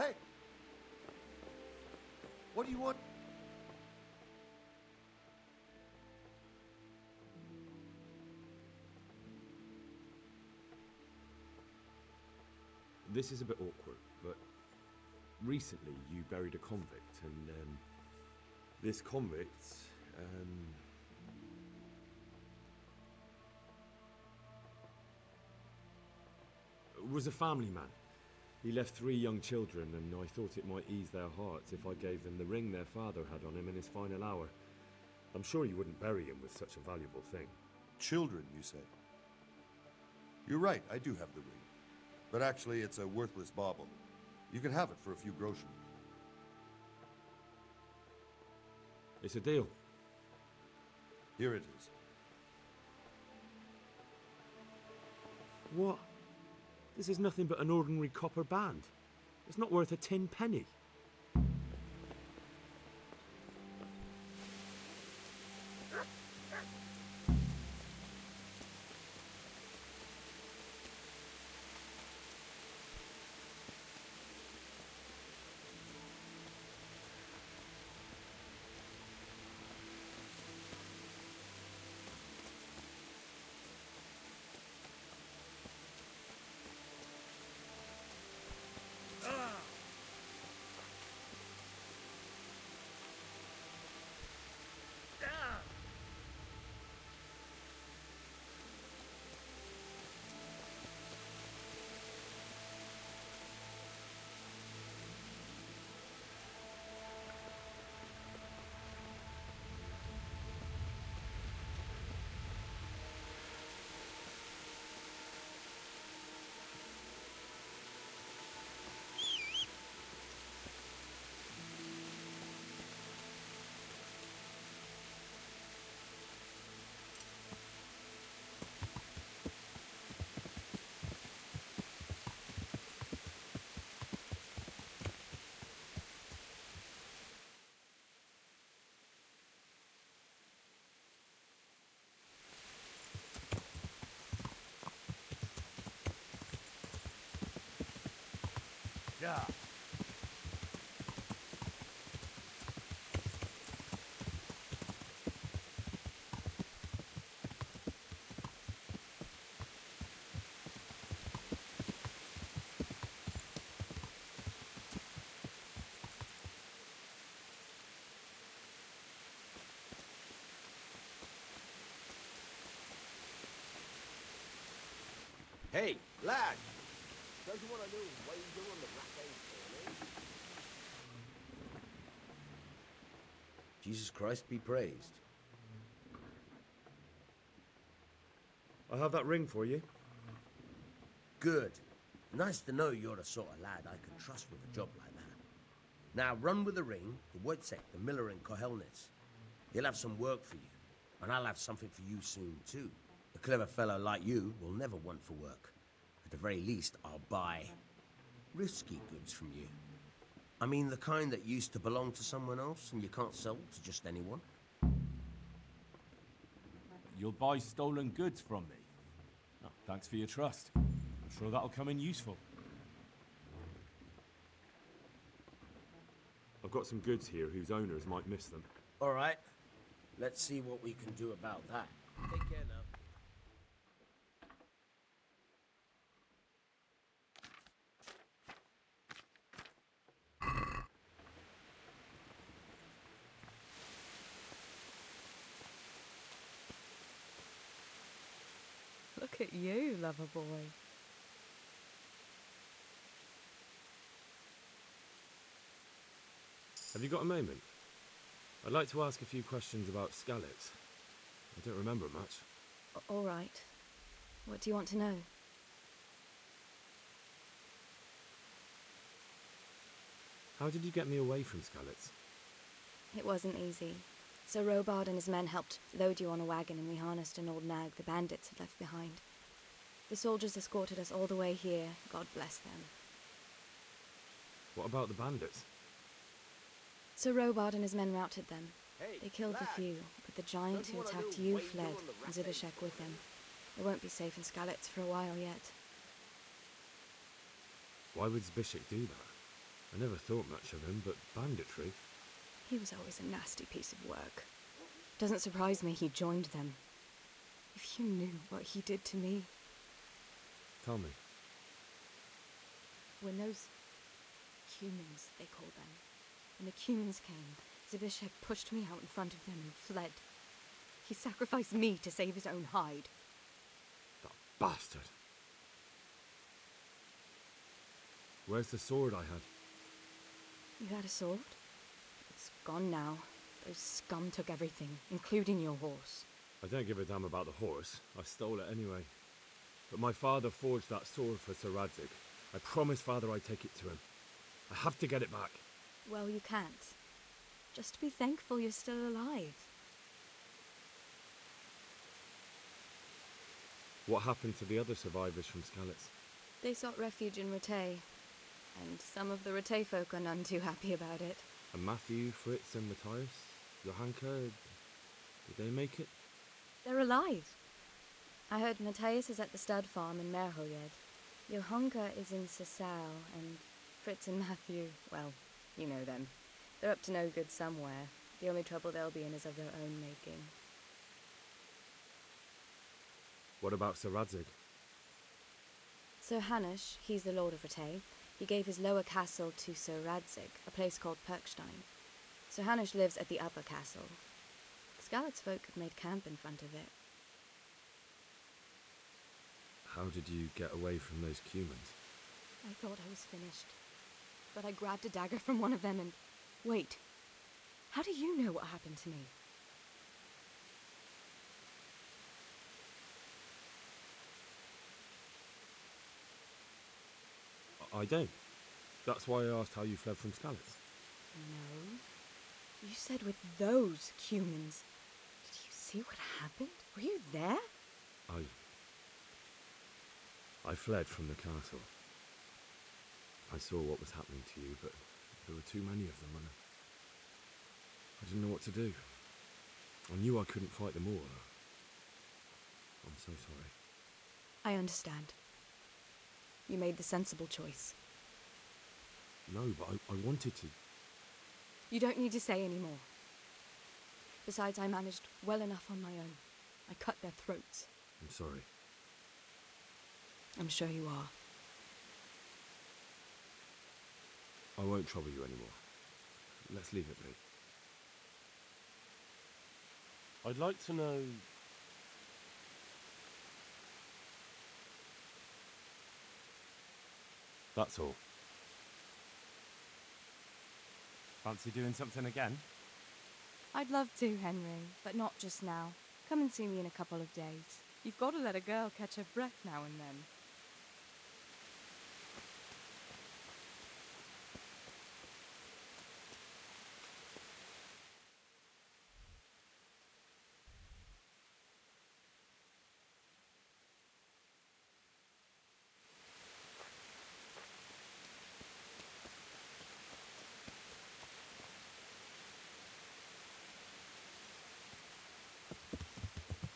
Hey! What do you want? This is a bit awkward, but recently you buried a convict, and this convict, was a family man. He left 3 young children, and I thought it might ease their hearts if I gave them the ring their father had on him in his final hour. I'm sure you wouldn't bury him with such a valuable thing. Children, you say? You're right, I do have the ring. But actually, it's a worthless bauble. You can have it for a few groschen. It's a deal. Here it is. What? This is nothing but an ordinary copper band. It's not worth a 10 penny. Yeah. Hey, lad! Don't you want to know why you're on the black age for, eh? Jesus Christ be praised. I have that ring for you. Good. Nice to know you're the sort of lad I can trust with a job like that. Now run with the ring to Wojciech, the miller in Kohelnitz. He'll have some work for you, and I'll have something for you soon too. A clever fellow like you will never want for work. At the very least, I'll buy risky goods from you. I mean the kind that used to belong to someone else and you can't sell to just anyone. You'll buy stolen goods from me. Oh, thanks for your trust. I'm sure that'll come in useful. I've got some goods here whose owners might miss them. All right. Let's see what we can do about that. Take care now. Look at you, lover boy. Have you got a moment? I'd like to ask a few questions about Skalitz. I don't remember much. All right. What do you want to know? How did you get me away from Skalitz? It wasn't easy. Sir Robard and his men helped load you on a wagon and we harnessed an old nag the bandits had left behind. The soldiers escorted us all the way here, God bless them. What about the bandits? Sir Robard and his men routed them. Hey, They killed the lad. few, but the giant Don't you who wanna attacked know you why you're fled, on the and rampage? Zivishek with him. They won't be safe in Skalitz for a while yet. Why would Zbyszek do that? I never thought much of him, but banditry? He was always a nasty piece of work. Doesn't surprise me he joined them. If you knew what he did to me. Tell me. When those humans, they call them, when the humans came, Zbyszek pushed me out in front of them and fled. He sacrificed me to save his own hide. That bastard! Where's the sword I had? You had a sword? It's gone now. Those scum took everything, including your horse. I don't give a damn about the horse. I stole it anyway. But my father forged that sword for Sir Radzig. I promised father I'd take it to him. I have to get it back. Well, you can't. Just be thankful you're still alive. What happened to the other survivors from Skalitz? They sought refuge in Ratay, and some of the Ratay folk are none too happy about it. And Matthew, Fritz and Matthias? Johanka? Did they make it? They're alive. I heard Matthias is at the stud farm in Merholjed. Johanka is in Sasau, and Fritz and Matthew, well, you know them. They're up to no good somewhere. The only trouble they'll be in is of their own making. What about Sir Radzig? Sir Hanush, he's the Lord of Ratay. He gave his lower castle to Sir Radzig, a place called Perkstein. Sir Hanush lives at the upper castle. Skalitz folk have made camp in front of it. How did you get away from those humans? I thought I was finished. But I grabbed a dagger from one of them and... Wait. How do you know what happened to me? I don't. That's why I asked how you fled from Skalitz. No. You said with those humans. Did you see what happened? Were you there? I fled from the castle. I saw what was happening to you, but there were too many of them, and I didn't know what to do. I knew I couldn't fight them all. I'm so sorry. I understand. You made the sensible choice. No, but I wanted to. You don't need to say any more. Besides, I managed well enough on my own. I cut their throats. I'm sorry. I'm sure you are. I won't trouble you anymore. Let's leave it be. I'd like to know... That's all. Fancy doing something again? I'd love to, Henry, but not just now. Come and see me in a couple of days. You've got to let a girl catch her breath now and then.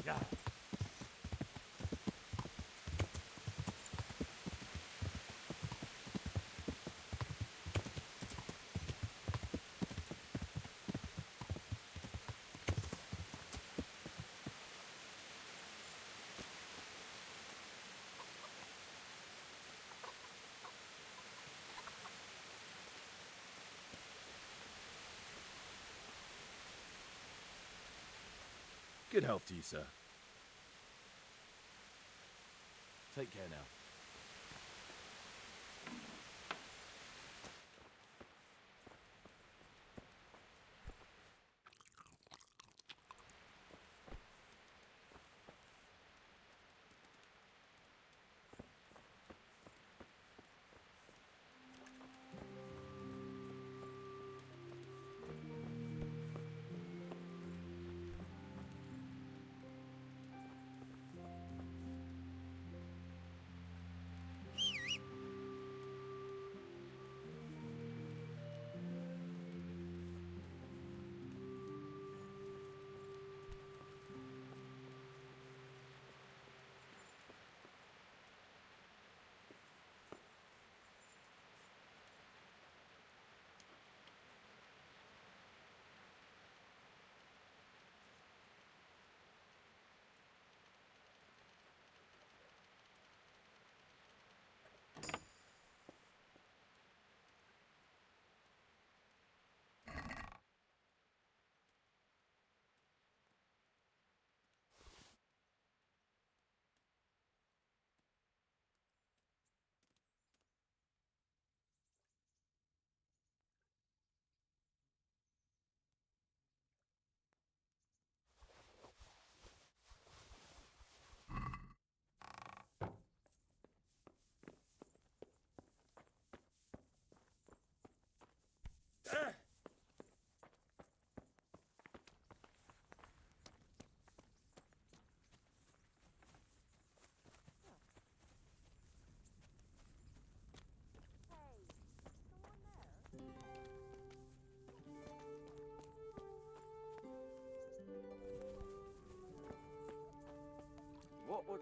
Yeah. Good health to you, sir. Take care now.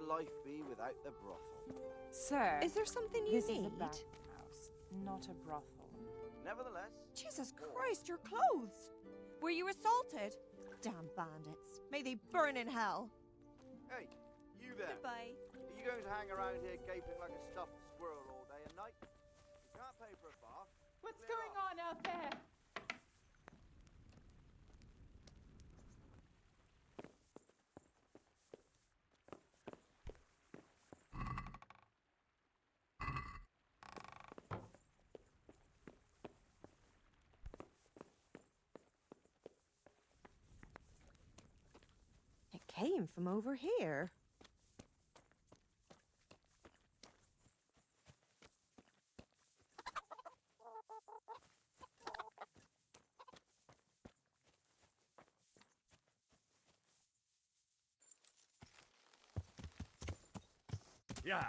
life be without the brothel? Sir, Is there something you this need? is a bathhouse, not a brothel. Nevertheless, Jesus Christ, your clothes! Were you assaulted? Damn bandits. May they burn in hell. hey, you there. Goodbye. Are you going to hang around here gaping like a stuffed squirrel all day and night? You can't pay for a bath. What's Clear going off. on out there? It came from over here. Yeah.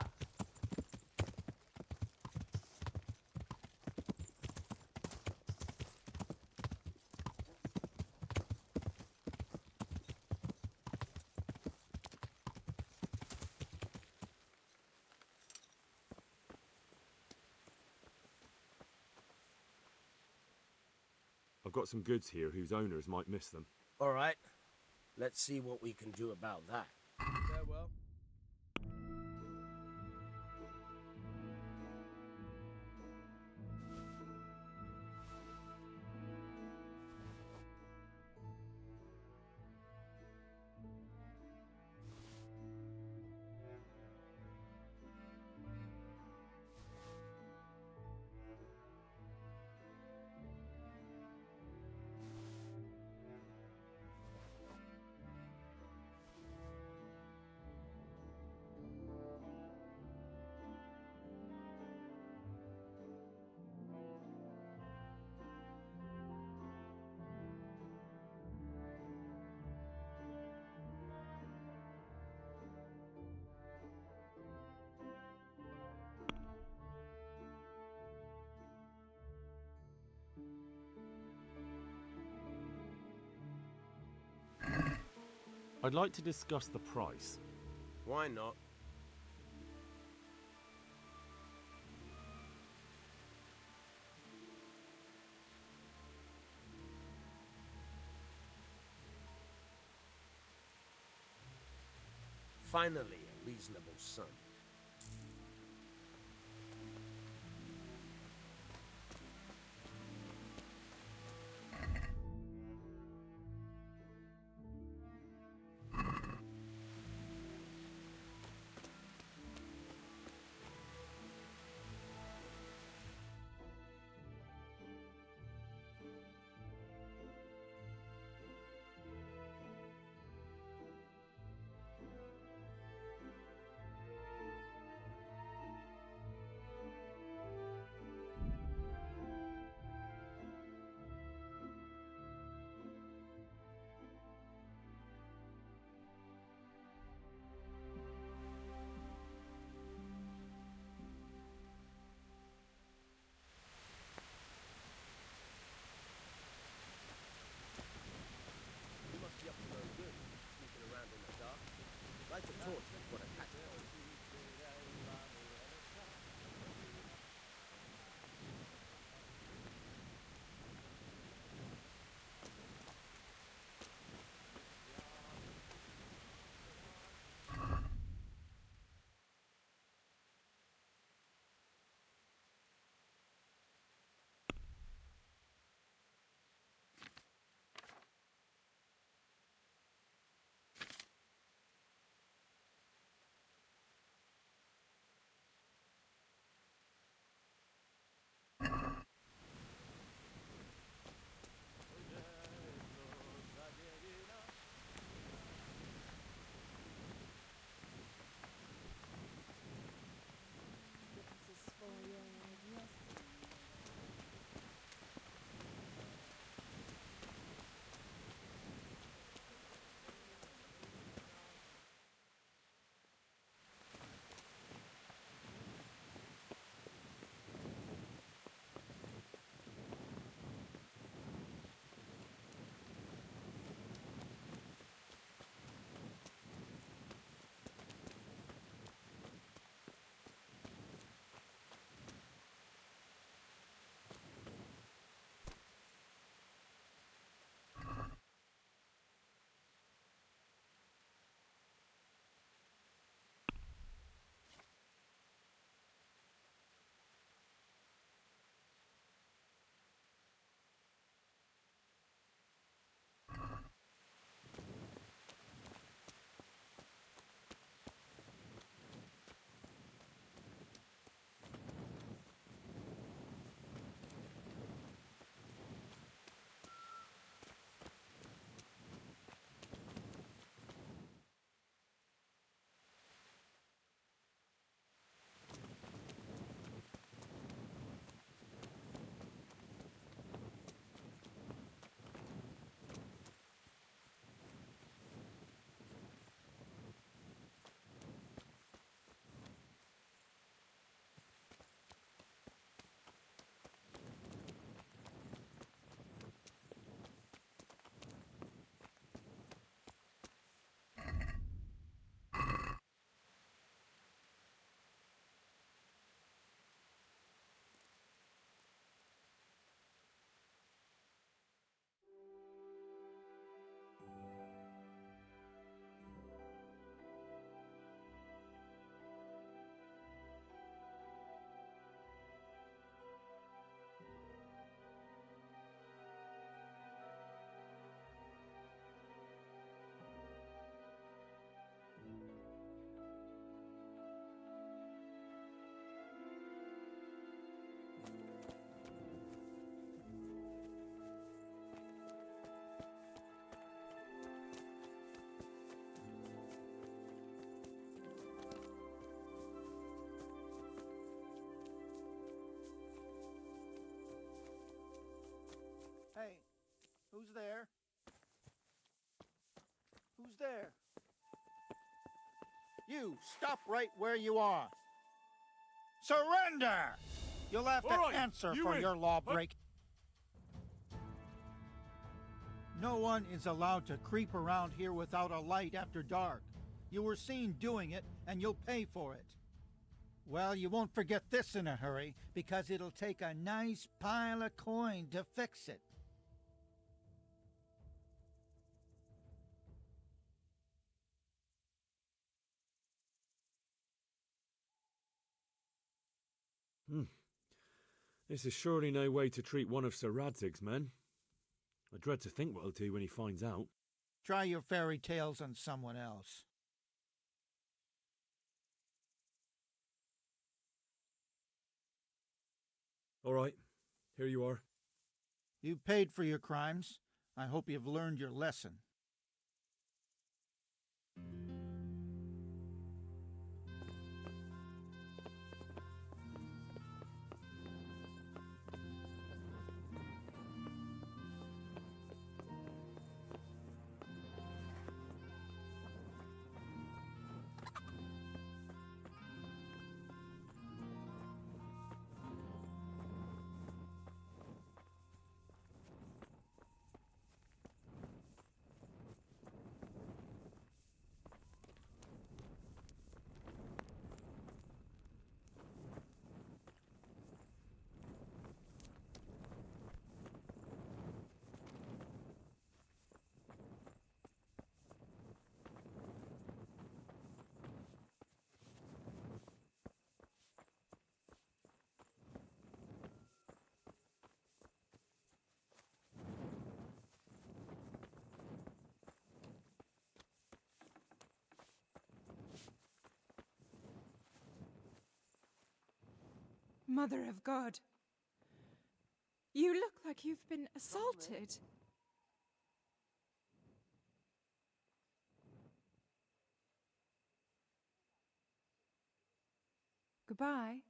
I've got some goods here whose owners might miss them. All right. Let's see what we can do about that. Farewell. I'd like to discuss the price. Why not? Finally, a reasonable sum. Who's there? Who's there? You, stop right where you are. Surrender! You'll have to All right, answer you for in. your law break. No one is allowed to creep around here without a light after dark. You were seen doing it, and you'll pay for it. Well, you won't forget this in a hurry, because it'll take a nice pile of coin to fix it. This is surely no way to treat one of Sir Radzig's men. I dread to think what he'll do when he finds out. Try your fairy tales on someone else. All right, here you are. You paid for your crimes. I hope you've learned your lesson. Mother of God. You look like you've been assaulted. Goodbye.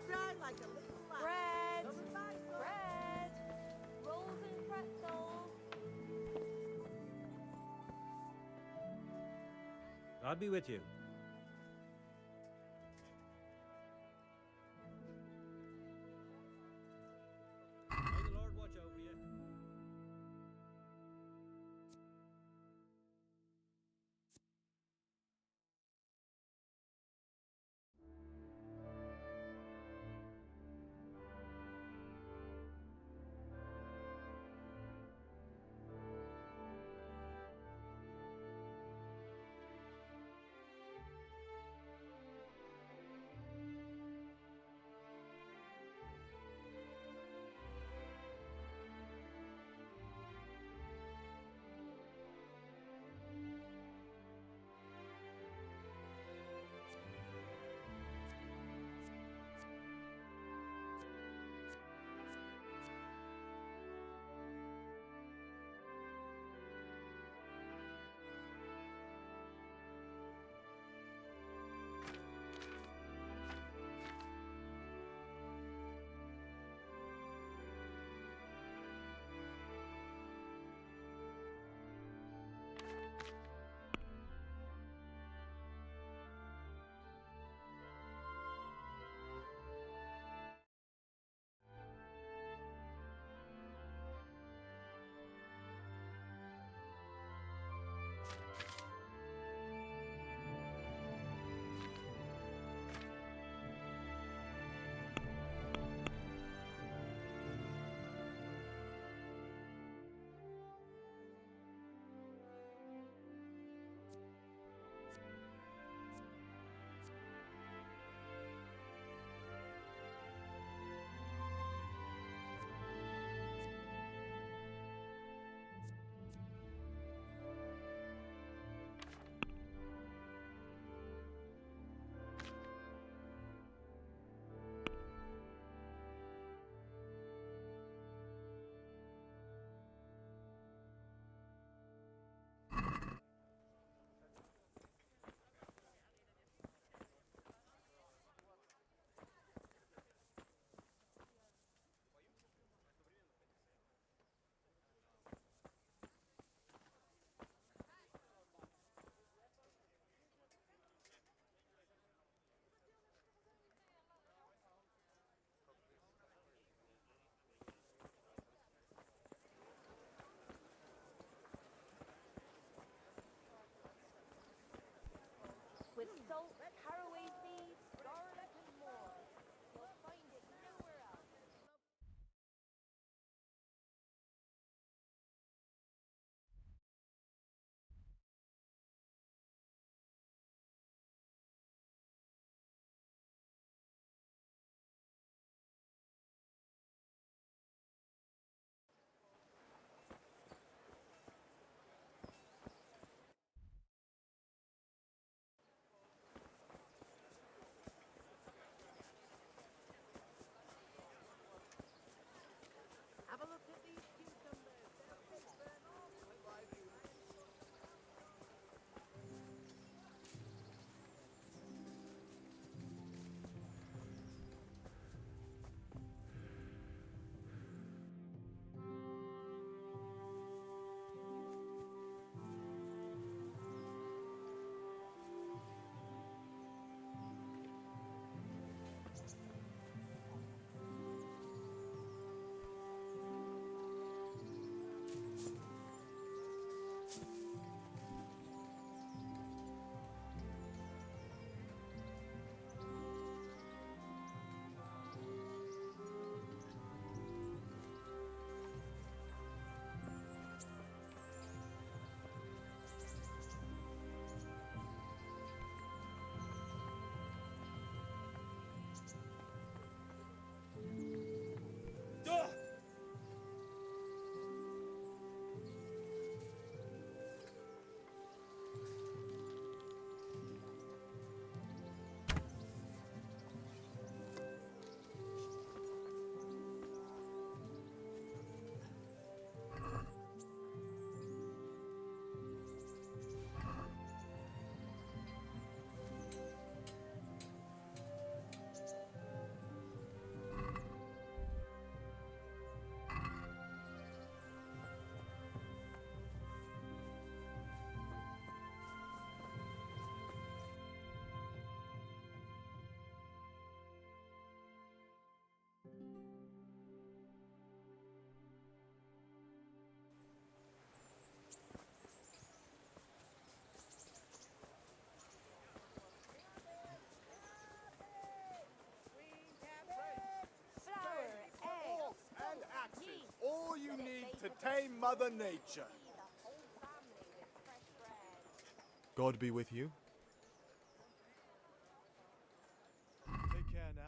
dry like a little fly. Bread! Over by so- Bread! Rolls and pretzels. I'll be with you. May the Lord watch over you. With salt, caraway seeds, garlic, and more. You'll find it nowhere else. Mother Nature. God be with you. Take care now.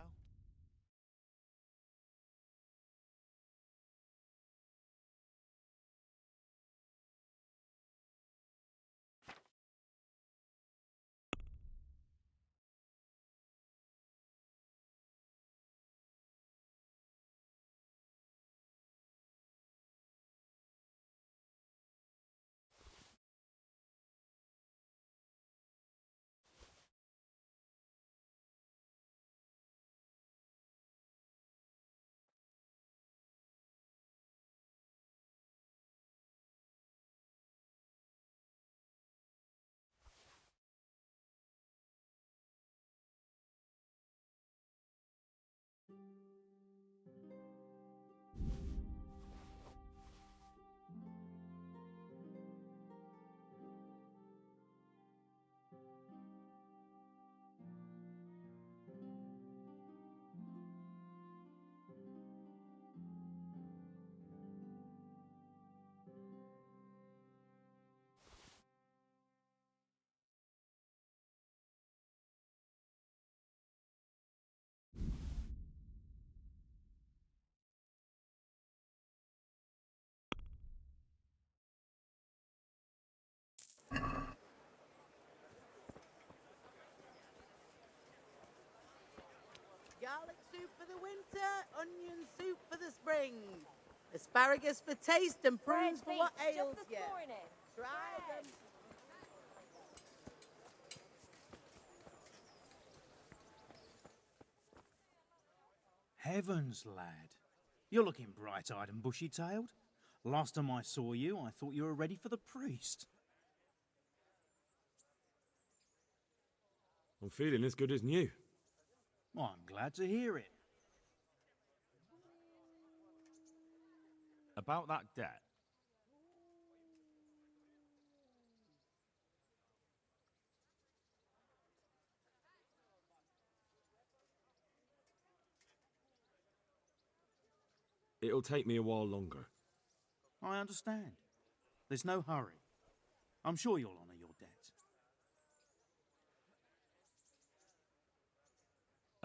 Garlic soup for the winter, onion soup for the spring. Asparagus for taste and prunes for what ails you. Try them. Heavens, lad. You're looking bright-eyed and bushy-tailed. Last time I saw you, I thought you were ready for the priest. I'm feeling as good as new. Well, I'm glad to hear it. About that debt. It'll take me a while longer. I understand. There's no hurry. I'm sure you'll honour your debt.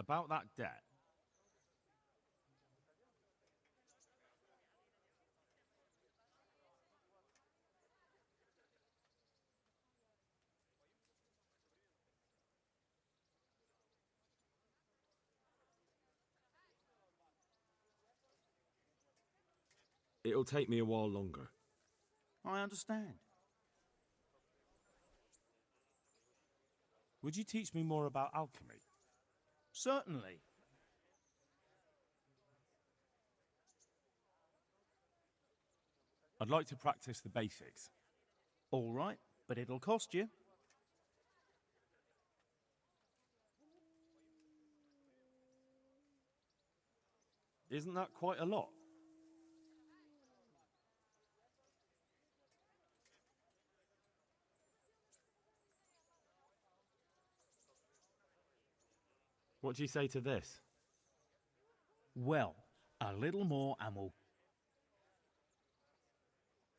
About that debt. It'll take me a while longer. I understand. Would you teach me more about alchemy? Certainly. I'd like to practice the basics. All right, but it'll cost you. Isn't that quite a lot? What do you say to this? Well, a little more and we'll...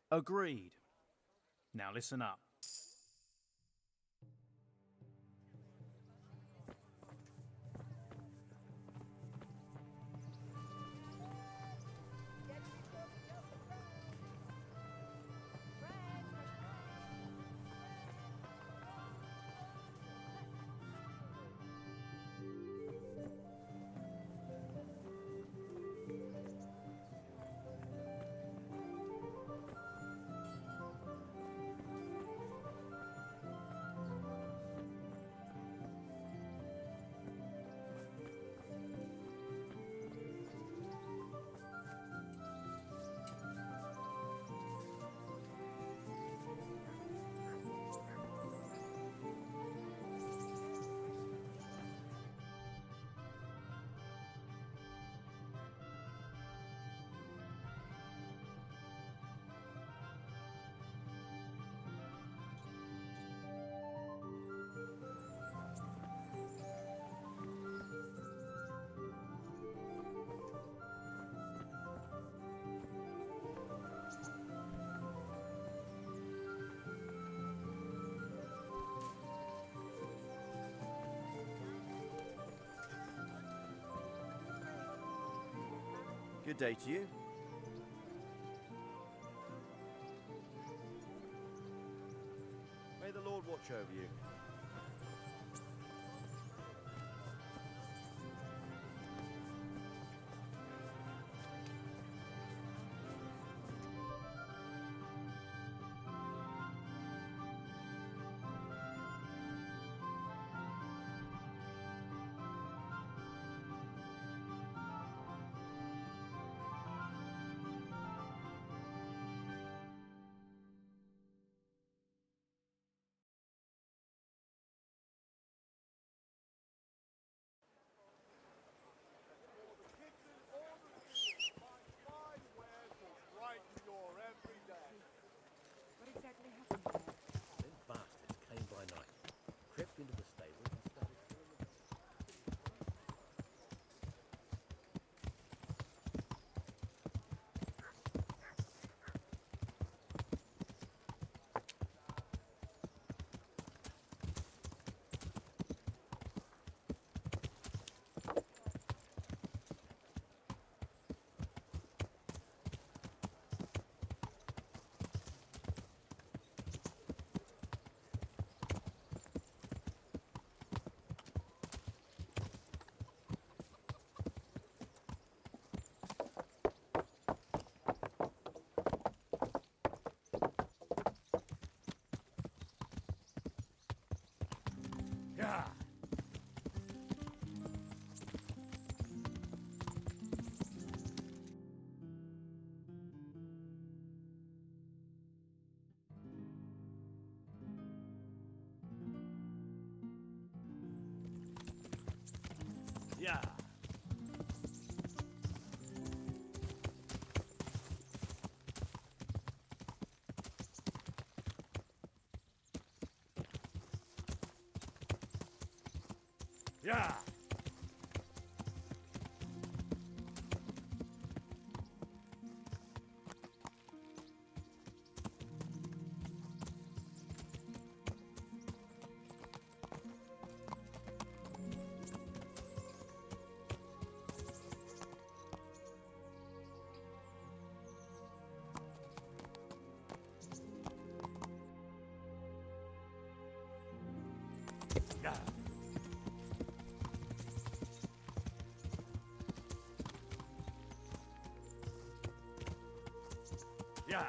Agreed. Now listen up. Good day to you. May the Lord watch over you. What exactly happened there? Them bastards came by night, crept into the stable and started killing the dogs. Yeah. Yeah. Yeah. Yeah. Yeah.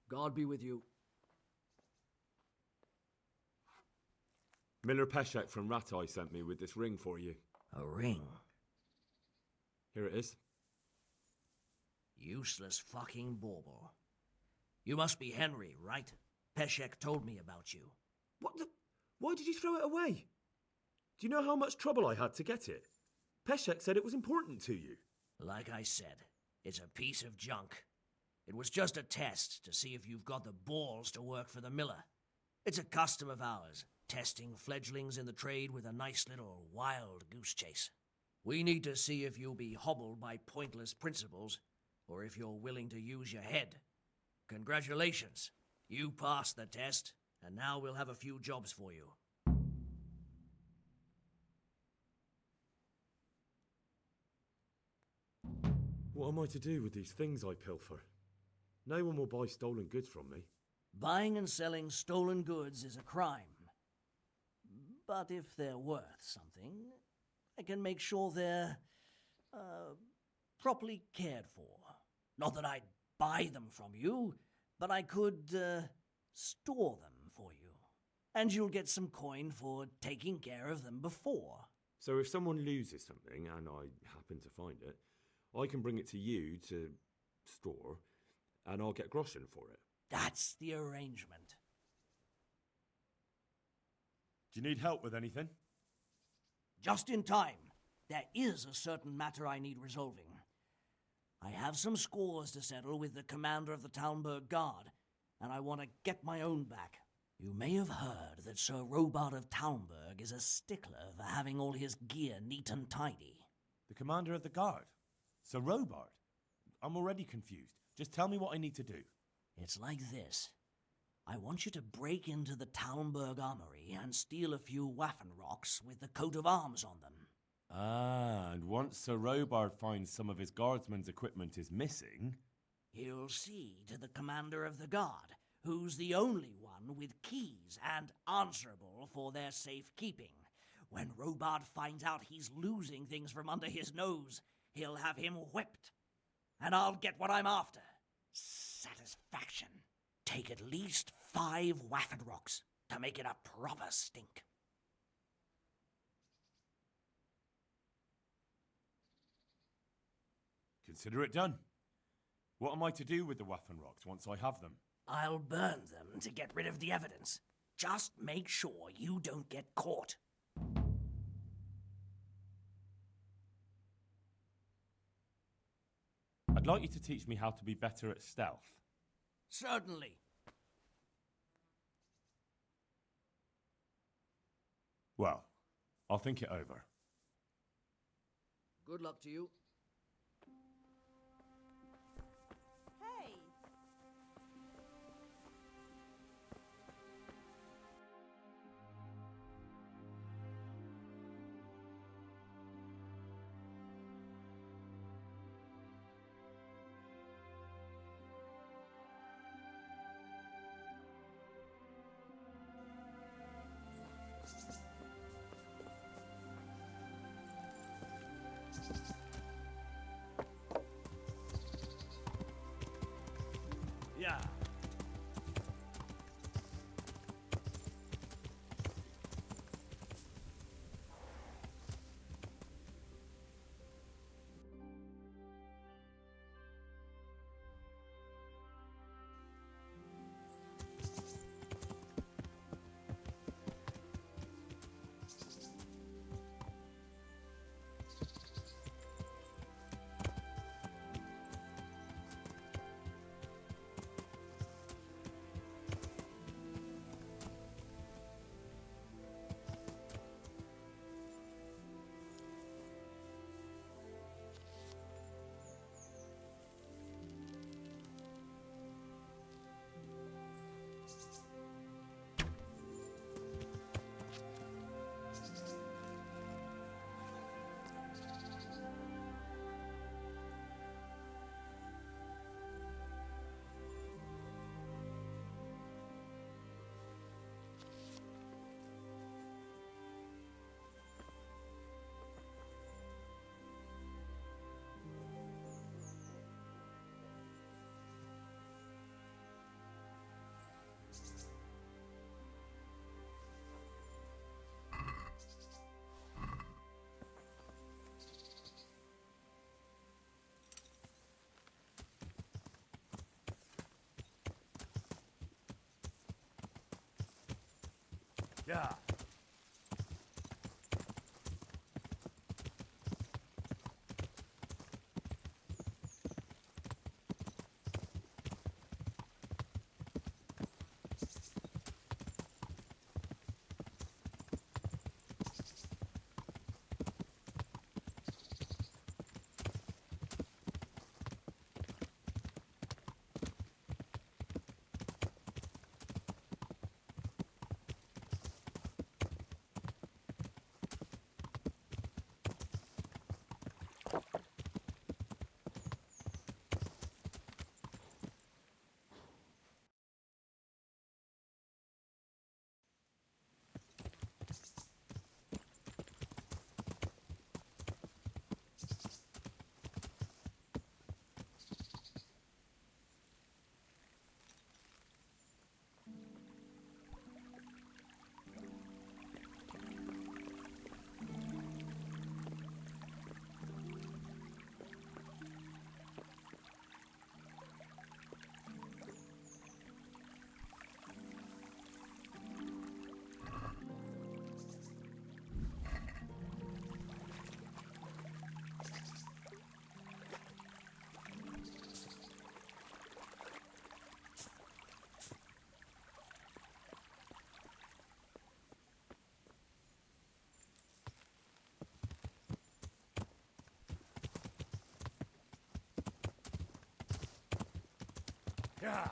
God be with you. Miller Peshek from Ratai sent me with this ring for you. A ring? Here it is. Useless fucking bauble. You must be Henry, right? Peshek told me about you. What the? Why did you throw it away? Do you know how much trouble I had to get it? Peshek said it was important to you. Like I said, it's a piece of junk. It was just a test to see if you've got the balls to work for the miller. It's a custom of ours, testing fledglings in the trade with a nice little wild goose chase. We need to see if you'll be hobbled by pointless principles, or if you're willing to use your head. Congratulations. You passed the test, and now we'll have a few jobs for you. What am I to do with these things I pilfer? No one will buy stolen goods from me. Buying and selling stolen goods is a crime. But if they're worth something, I can make sure they're, properly cared for. Not that I'd buy them from you, but I could, store them for you. And you'll get some coin for taking care of them before. So if someone loses something, and I happen to find it, I can bring it to you to store, and I'll get groschen for it. That's the arrangement. Do you need help with anything? Just in time. There is a certain matter I need resolving. I have some scores to settle with the commander of the Talmberg Guard, and I want to get my own back. You may have heard that Sir Robard of Talmberg is a stickler for having all his gear neat and tidy. The commander of the guard? Sir Robard? I'm already confused. Just tell me what I need to do. It's like this. I want you to break into the Talmberg armory and steal a few Waffenrocks with the coat of arms on them. Ah, and once Sir Robard finds some of his guardsmen's equipment is missing... He'll see to the commander of the guard, who's the only one with keys and answerable for their safekeeping. When Robard finds out he's losing things from under his nose, he'll have him whipped. And I'll get what I'm after. Satisfaction. Take at least 5 Waffenrocks to make it a proper stink. Consider it done. What am I to do with the Waffenrocks once I have them? I'll burn them to get rid of the evidence. Just make sure you don't get caught. I'd like you to teach me how to be better at stealth. Certainly. Well, I'll think it over. Good luck to you. Hey! Yeah. Yeah. Yeah.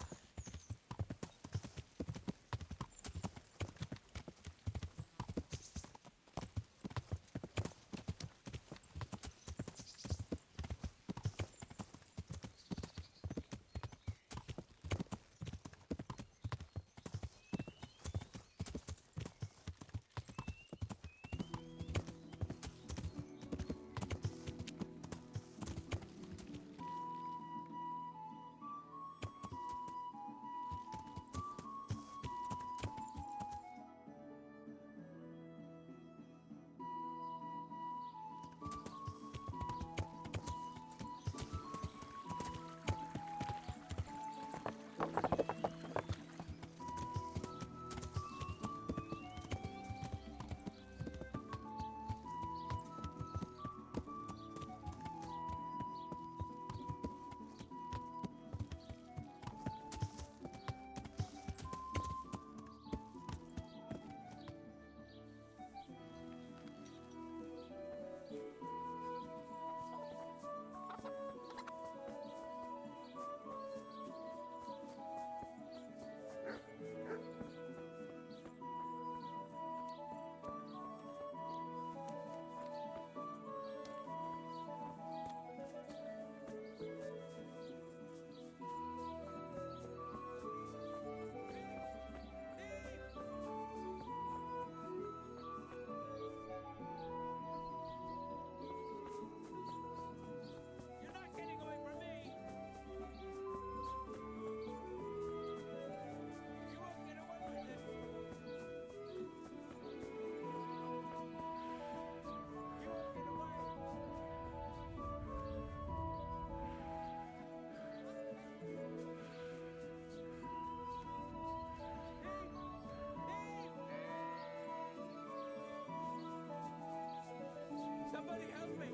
Somebody help me!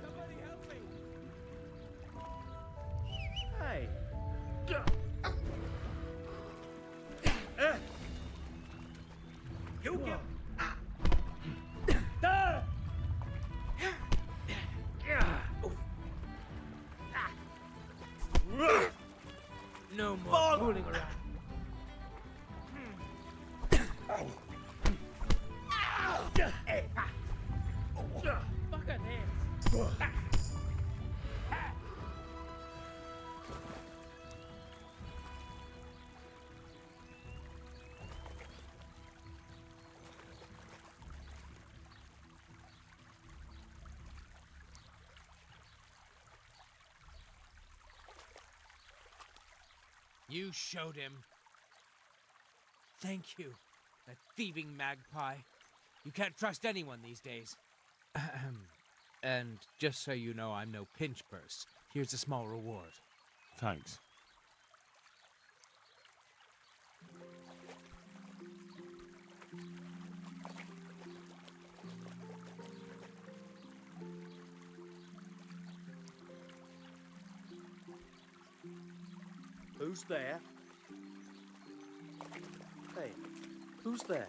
Somebody help me! Hey. You get... No more fooling around. Fuck at this! You showed him. Thank you, that thieving magpie. You can't trust anyone these days. And just so you know, I'm no pinch purse. Here's a small reward. Thanks. Who's there? Hey, who's there?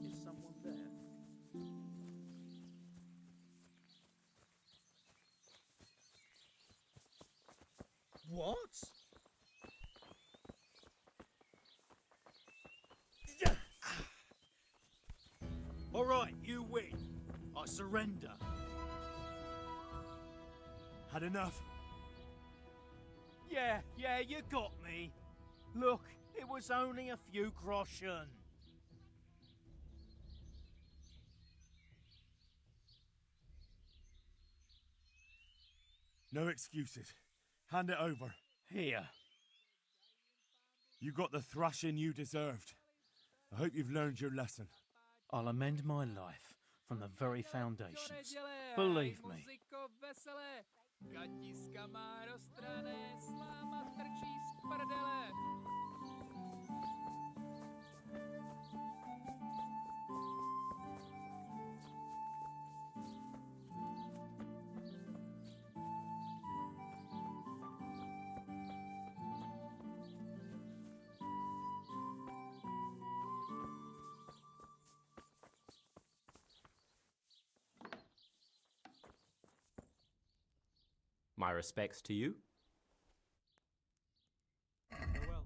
Is someone there? What? All right, you win. I surrender. Had enough? Yeah, you got me. Look, it was only a few groschen. No excuses. Hand it over. Here. You got the thrashing you deserved. I hope you've learned your lesson. I'll amend my life from the very foundations. Believe me. My respects to you. Farewell.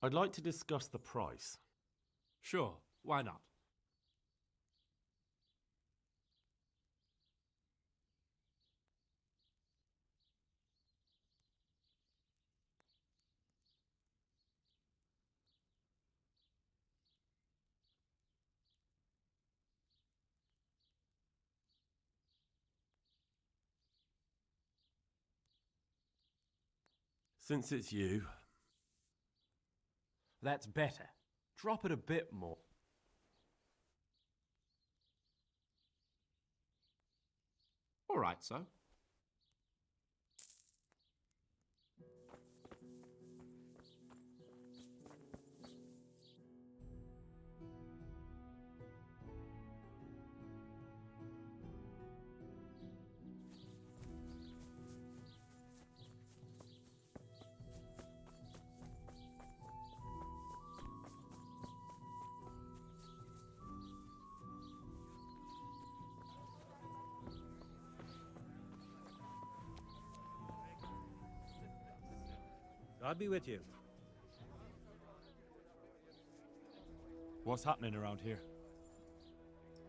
I'd like to discuss the price. Sure, why not? Since it's you. That's better. Drop it a bit more. All right, so. God be with you. What's happening around here?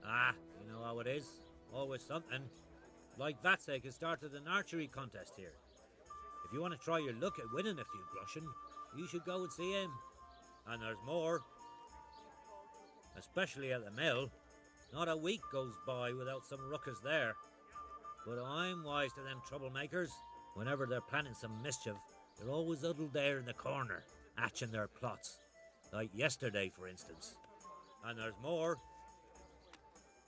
Ah, you know how it is. Always something. Like Vatsek has started an archery contest here. If you want to try your luck at winning a few groschen, you should go and see him. And there's more. Especially at the mill. Not a week goes by without some ruckus there. But I'm wise to them troublemakers. Whenever they're planning some mischief, they're always huddled there in the corner, hatching their plots. Like yesterday, for instance. And there's more.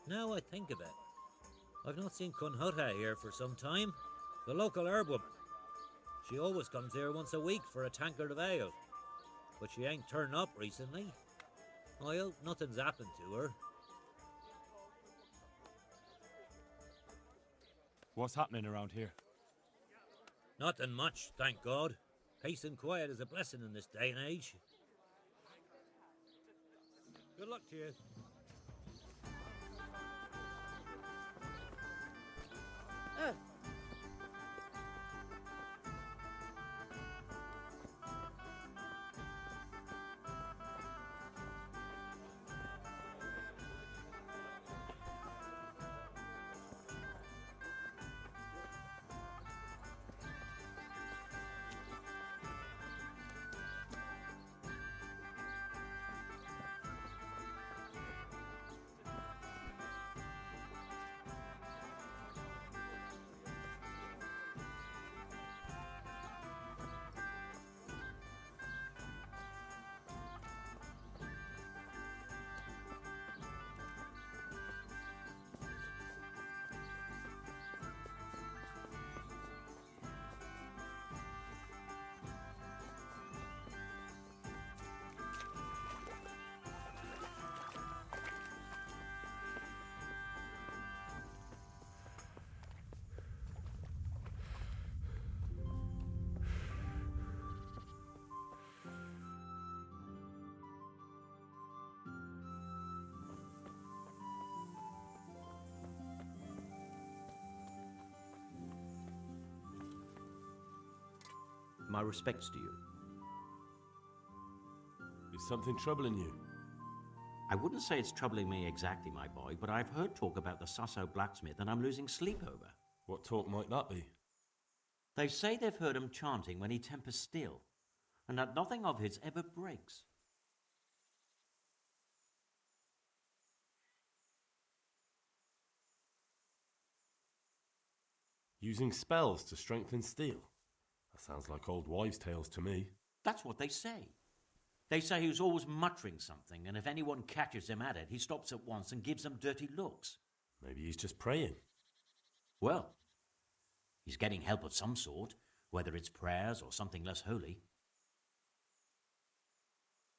Now I think of it, I've not seen Kunhuta here for some time. The local herb woman. She always comes here once a week for a tankard of ale. But she ain't turned up recently. I hope nothing's happened to her. What's happening around here? Nothing much, thank God. Peace and quiet is a blessing in this day and age. Good luck to you. My respects to you. Is something troubling you? I wouldn't say it's troubling me exactly, my boy, but I've heard talk about the Sasso blacksmith and I'm losing sleep over. What talk might that be? They say they've heard him chanting when he tempers steel, and that nothing of his ever breaks. Using spells to strengthen steel? That sounds like old wives' tales to me. That's what they say. They say he's always muttering something, and if anyone catches him at it, he stops at once and gives them dirty looks. Maybe he's just praying. Well, he's getting help of some sort, whether it's prayers or something less holy.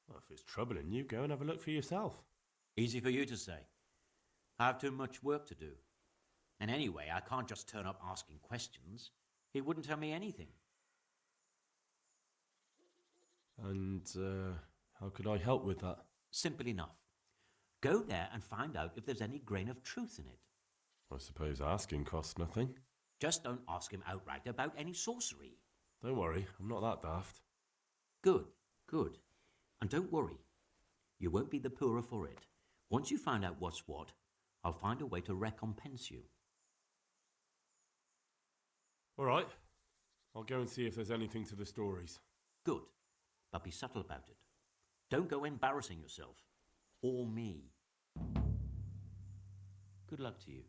Well, if it's troubling you, go and have a look for yourself. Easy for you to say. I have too much work to do. And anyway, I can't just turn up asking questions. He wouldn't tell me anything. And, how could I help with that? Simple enough. Go there and find out if there's any grain of truth in it. I suppose asking costs nothing. Just don't ask him outright about any sorcery. Don't worry, I'm not that daft. Good, good. And don't worry. You won't be the poorer for it. Once you find out what's what, I'll find a way to recompense you. All right. I'll go and see if there's anything to the stories. Good. But be subtle about it. Don't go embarrassing yourself. Or me. Good luck to you.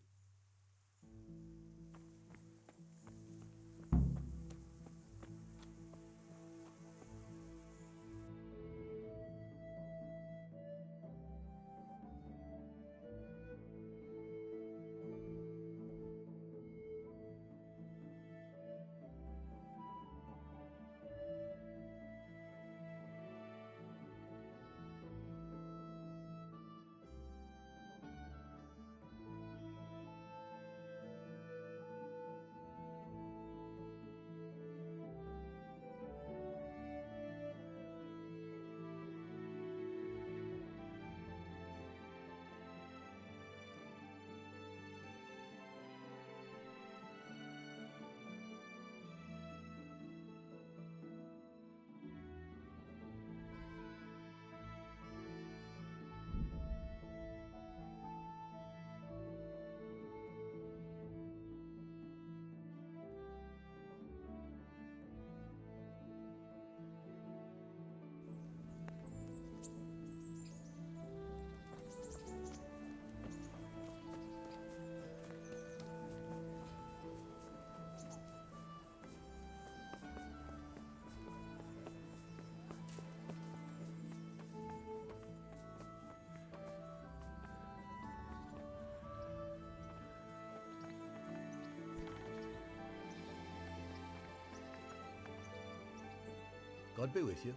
God be with you.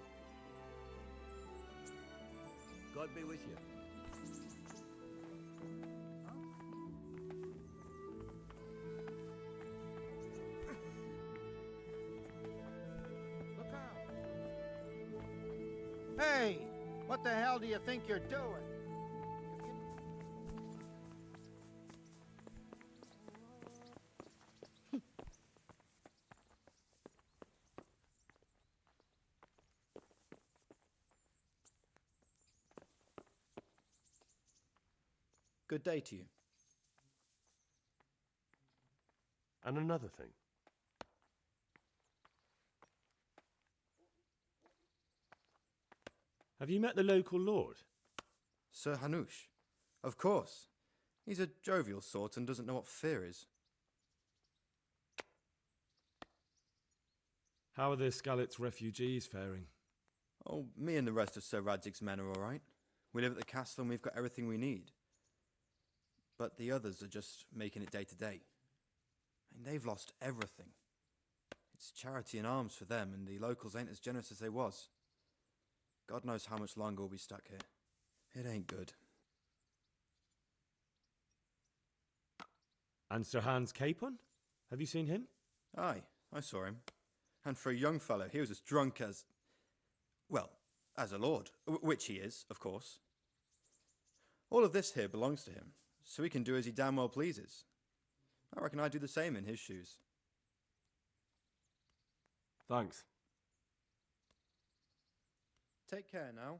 God be with you. Look out! Hey! What the hell do you think you're doing? Good day to you. And another thing. Have you met the local lord? Sir Hanush? Of course. He's a jovial sort and doesn't know what fear is. How are the Skalitz refugees faring? Oh, me and the rest of Sir Radzig's men are all right. We live at the castle and we've got everything we need. But the others are just making it day to day. I mean, they've lost everything. It's charity and arms for them, and the locals ain't as generous as they was. God knows how much longer we'll be stuck here. It ain't good. And Sir Hans Capon? Have you seen him? Aye, I saw him. And for a young fellow, he was as drunk as... well, as a lord. Which he is, of course. All of this here belongs to him, so he can do as he damn well pleases. I reckon I'd do the same in his shoes. Thanks. Take care now.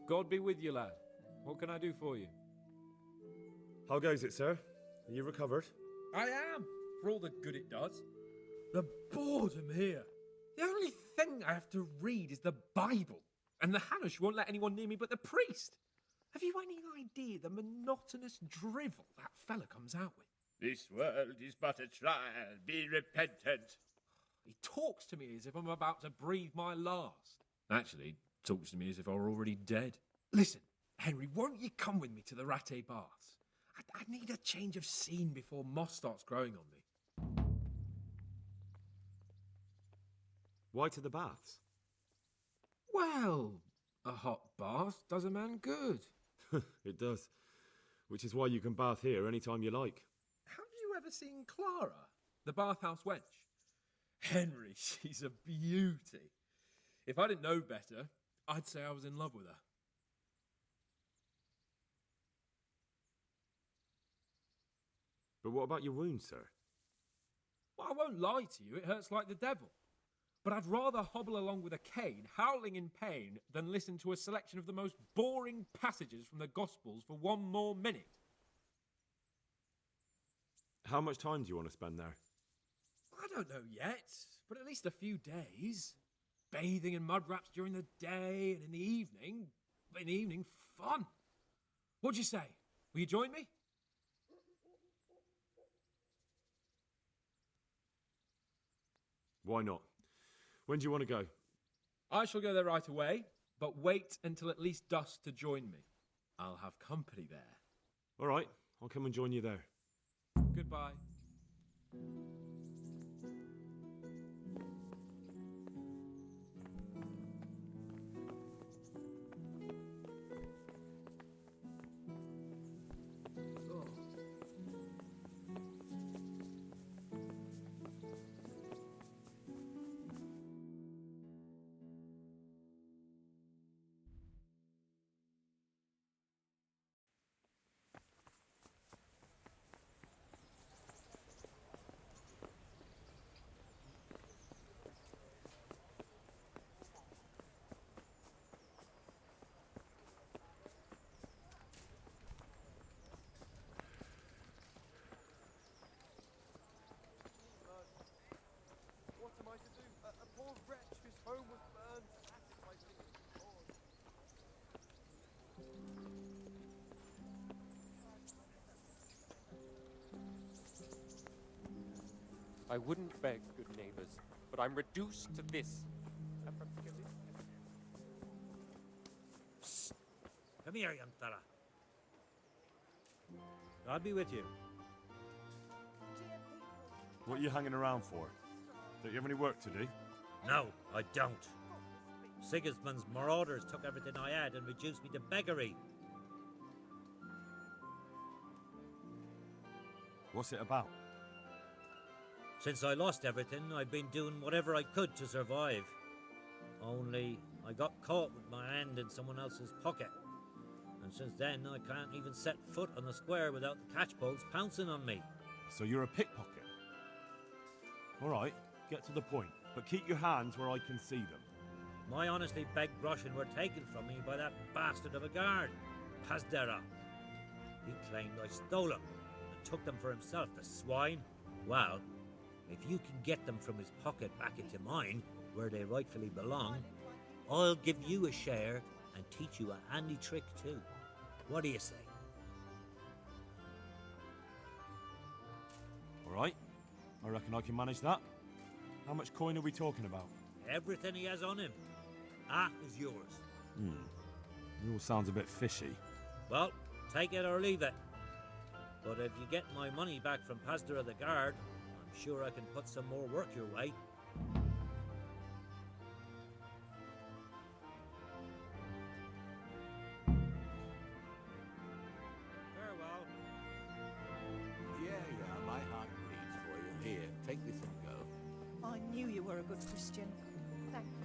God be with you, lad. What can I do for you? How goes it, sir? Are you recovered? I am, for all the good it does. The boredom here. The only thing I have to read is the Bible, and the Hanush won't let anyone near me but the priest. Have you any idea the monotonous drivel that fella comes out with? This world is but a trial, be repentant. He talks to me as if I'm about to breathe my last. Actually, he talks to me as if I were already dead. Listen, Henry, won't you come with me to the Rattay Baths? I need a change of scene before moss starts growing on me. Why to the baths? Well, a hot bath does a man good. It does. Which is why you can bath here any time you like. Have you ever seen Clara, the bathhouse wench? Henry, she's a beauty. If I didn't know better, I'd say I was in love with her. But what about your wound, sir? Well, I won't lie to you, it hurts like the devil. But I'd rather hobble along with a cane, howling in pain, than listen to a selection of the most boring passages from the Gospels for one more minute. How much time do you want to spend there? I don't know yet, but at least a few days. Bathing in mud wraps during the day, and in the evening, fun. What'd you say? Will you join me? Why not? When do you want to go? I shall go there right away, but wait until at least dusk to join me. I'll have company there. All right, I'll come and join you there. Goodbye. What am I to do? A poor wretch whose home was burned to ashes by Singing cause. I wouldn't beg, good neighbors, but I'm reduced to this. Psst. Come here, young fella. God be with you. What are you hanging around for? Don't you have any work to do? No, I don't. Sigismund's marauders took everything I had and reduced me to beggary. What's it about? Since I lost everything, I've been doing whatever I could to survive. Only I got caught with my hand in someone else's pocket. And since then, I can't even set foot on the square without the catchpoles pouncing on me. So you're a pickpocket? All right, get to the point, but keep your hands where I can see them. My honestly begged groschen were taken from me by that bastard of a guard, Pazdera. He claimed I stole them and took them for himself, the swine. Well, if you can get them from his pocket back into mine, where they rightfully belong, I'll give you a share and teach you a handy trick too. What do you say? All right, I reckon I can manage that. How much coin are we talking about? Everything he has on him. Half is yours. It all sounds a bit fishy. Well, take it or leave it. But if you get my money back from Pastor of the Guard, I'm sure I can put some more work your way. Farewell. Yeah, my heart bleeds for you. Here, take this and go. I knew you were a good Christian. Thank you.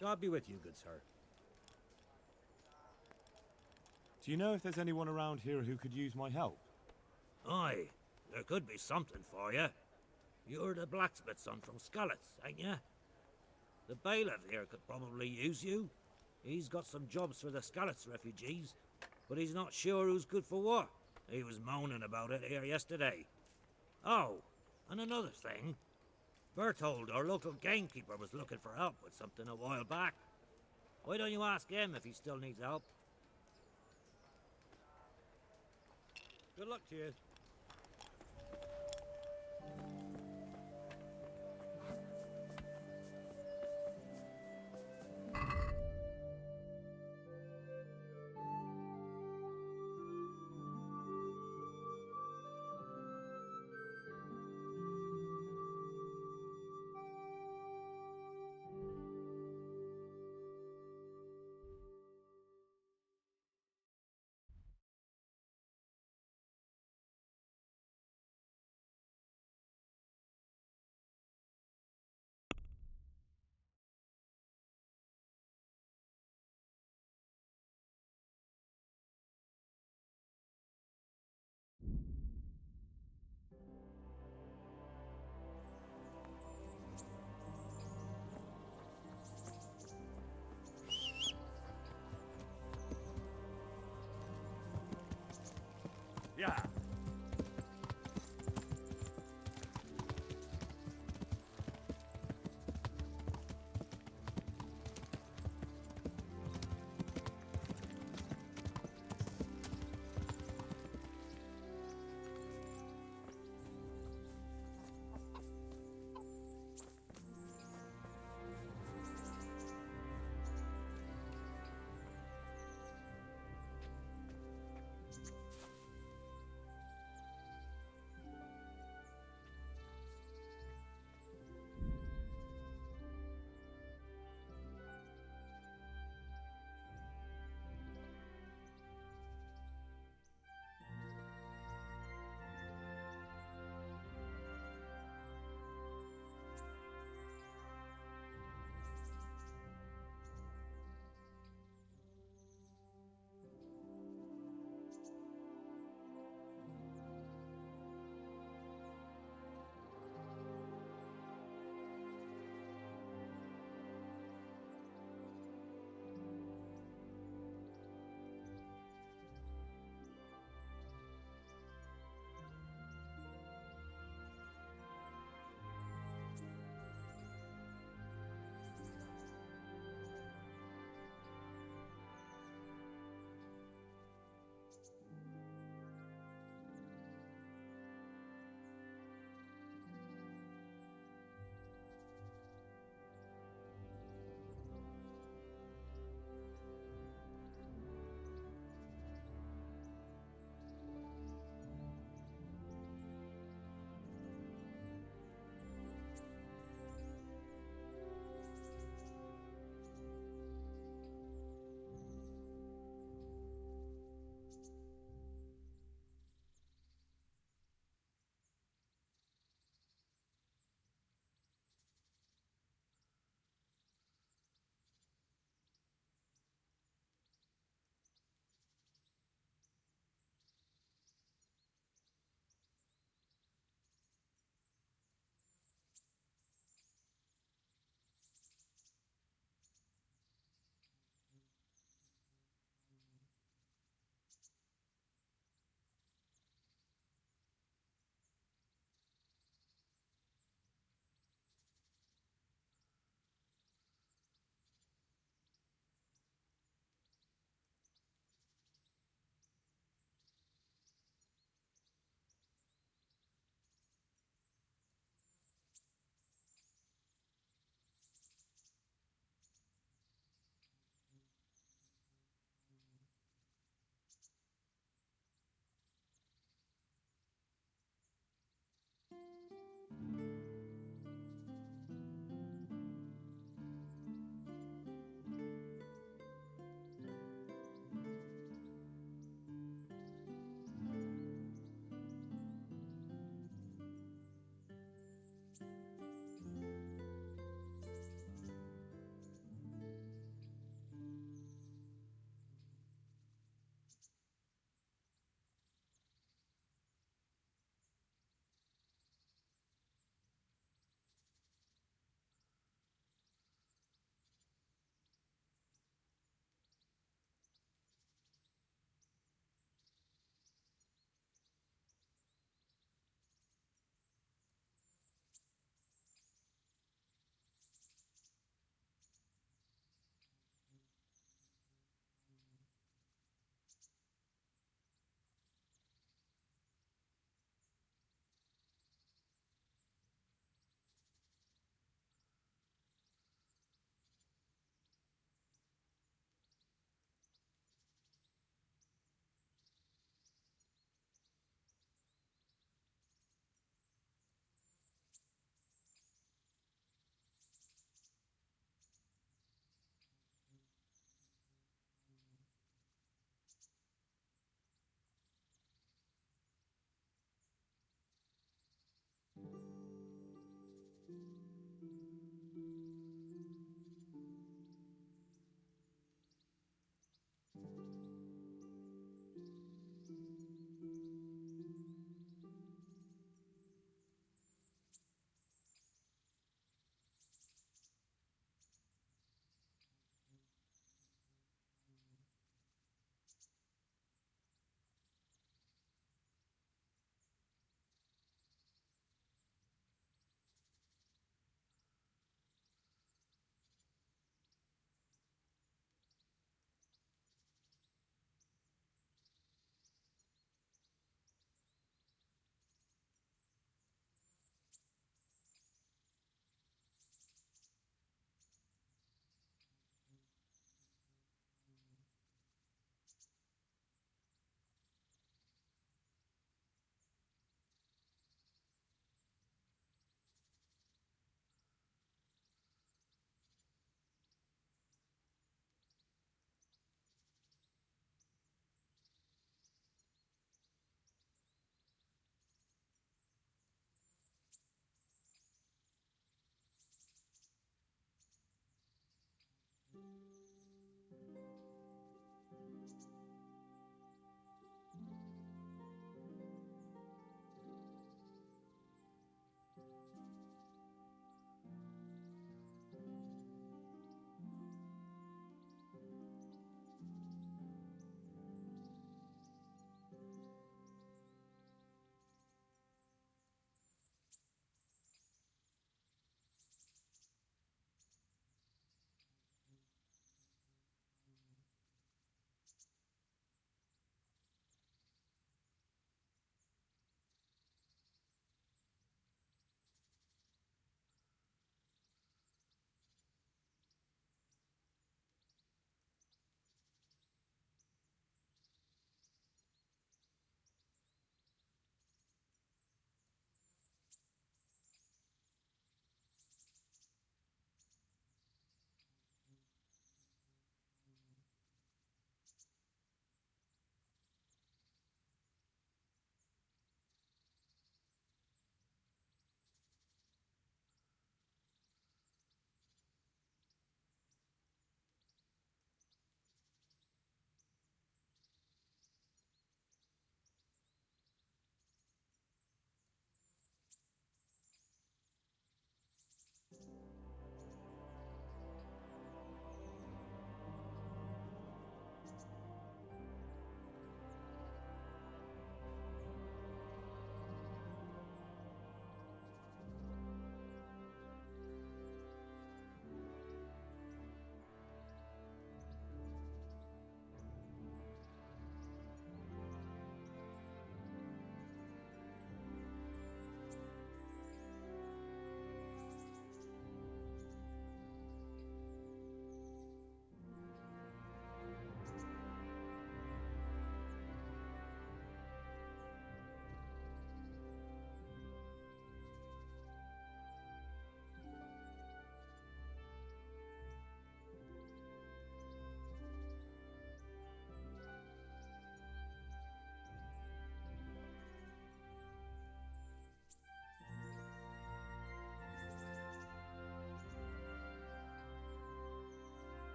God be with you, good sir. Do you know if there's anyone around here who could use my help? Aye, there could be something for you. You're the blacksmith's son from Skalitz, ain't ya? The bailiff here could probably use you. He's got some jobs for the Skalitz refugees, but he's not sure who's good for what. He was moaning about it here yesterday. Oh, and another thing. Berthold, our local gamekeeper, was looking for help with something a while back. Why don't you ask him if he still needs help? Good luck to you. Yeah.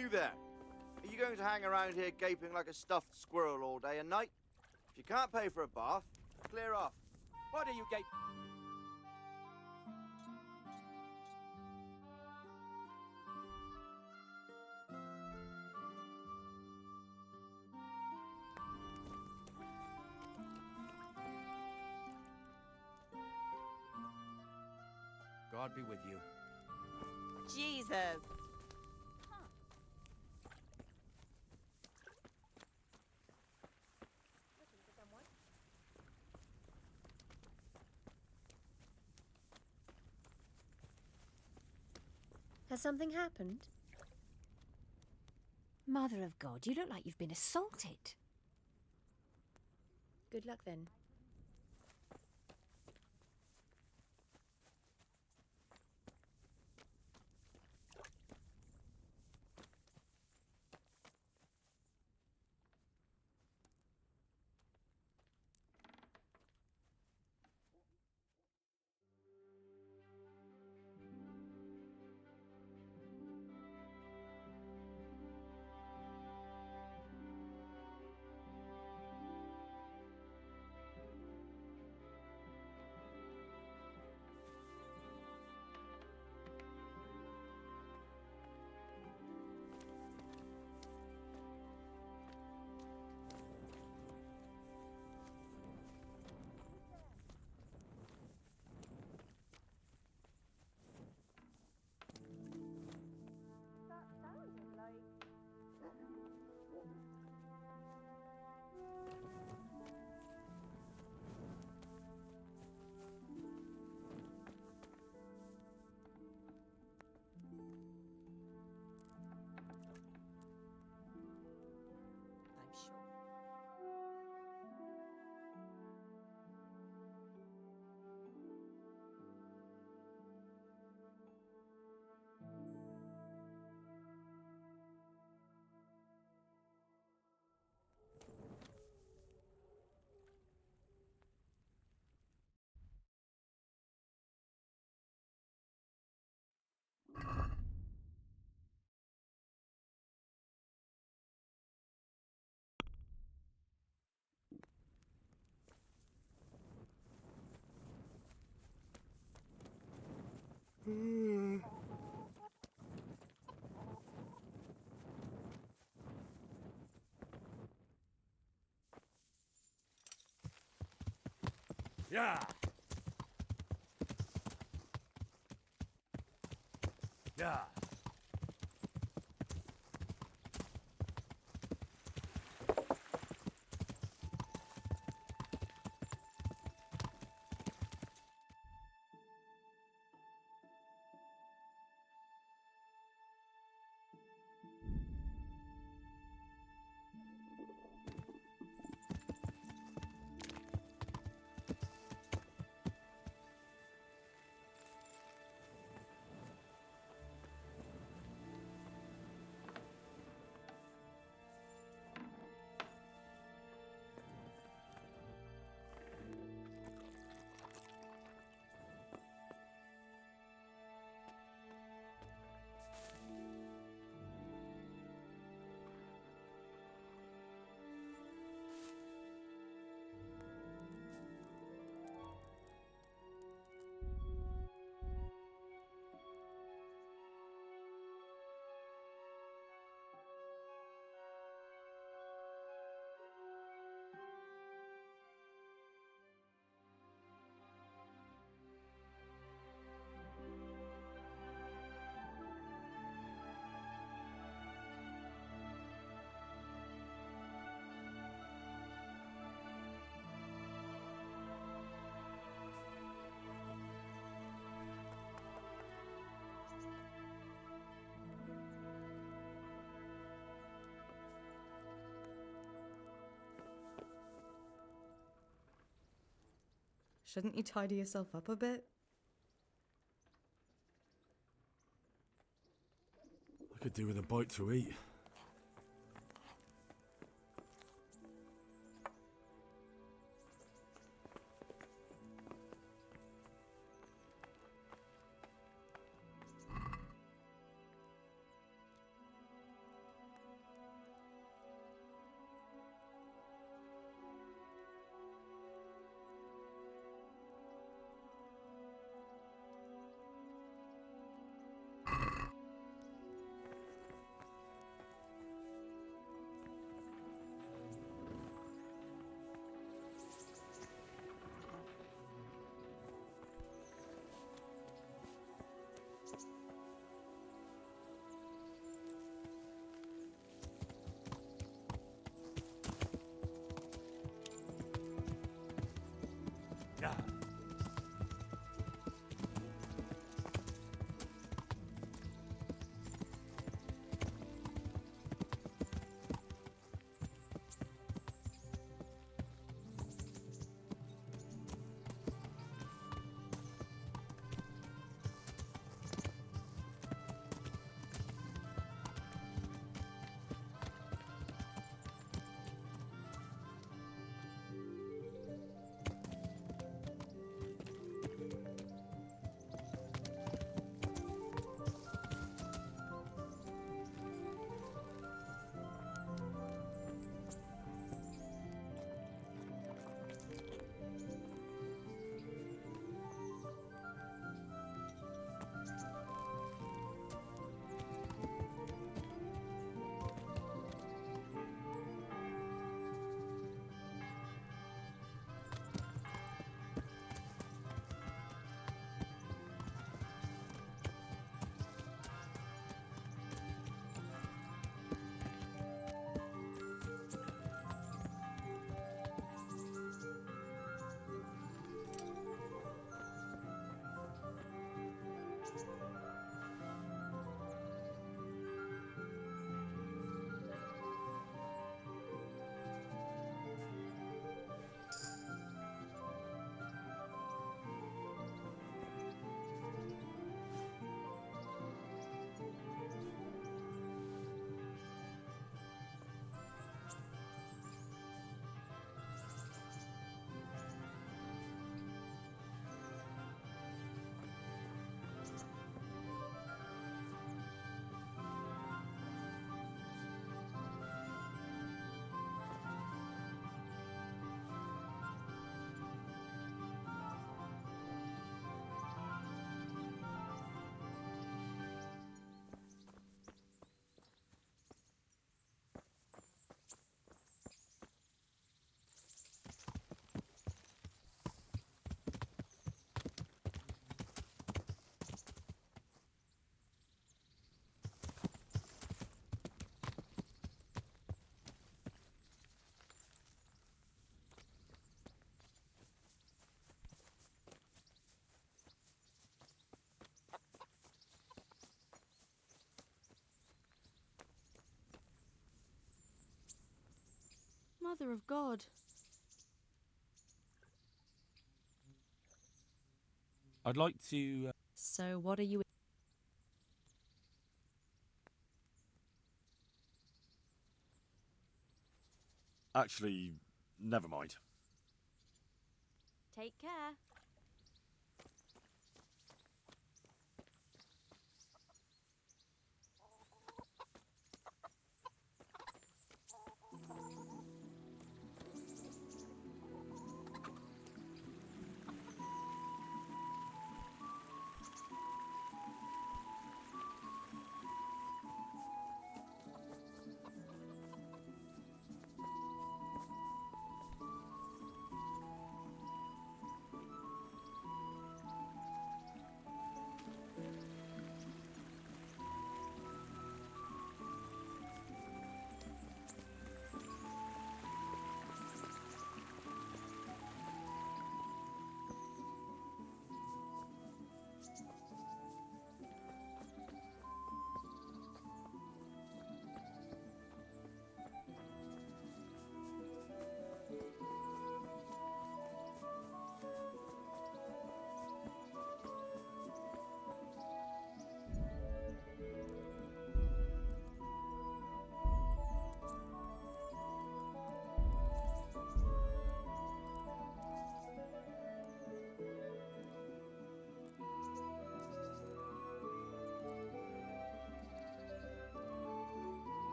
You there. Are you going to hang around here gaping like a stuffed squirrel all day and night? If you can't pay for a bath, clear off. Why do you gape? God be with you. Jesus. Has something happened? Mother of God, you look like you've been assaulted. Good luck then. Yeah. Yeah. Shouldn't you tidy yourself up a bit? I could do with a bite to eat. Mother of God. I'd like to. So, what are you. Actually, never mind. Take care.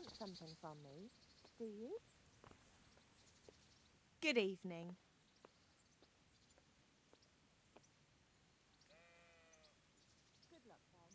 want something from me, do you? Good evening. Good luck, then.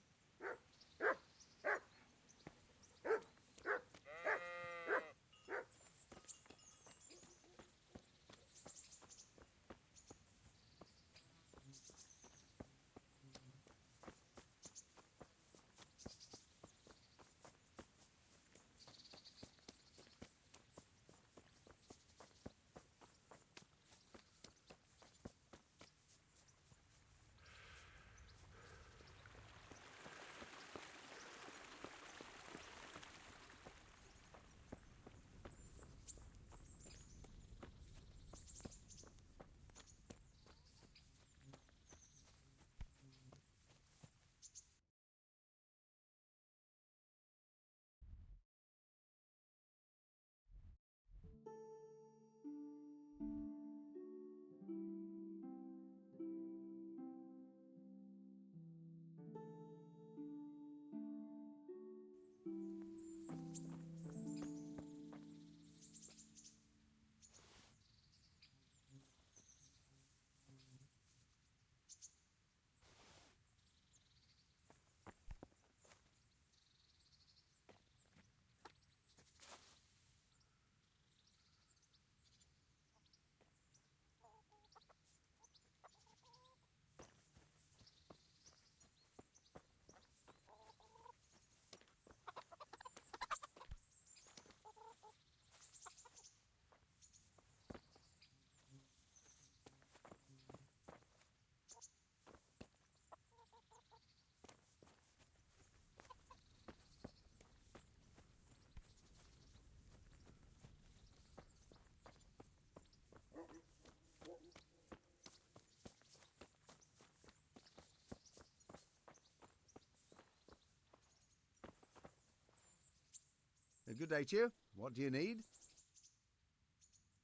A good day to you. What do you need?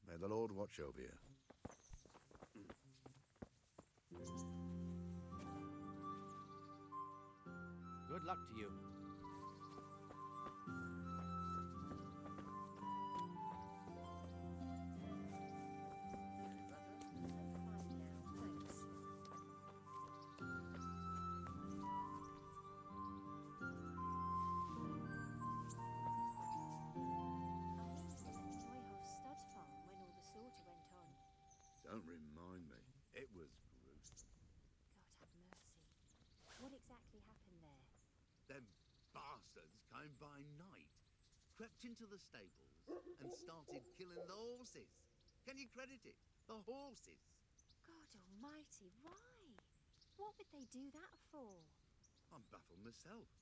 May the Lord watch over you. Good luck to you. Don't remind me. It was gruesome. God have mercy. What exactly happened there? Them bastards came by night, crept into the stables, and started killing the horses. Can you credit it? The horses. God almighty, why? What would they do that for? I'm baffled myself.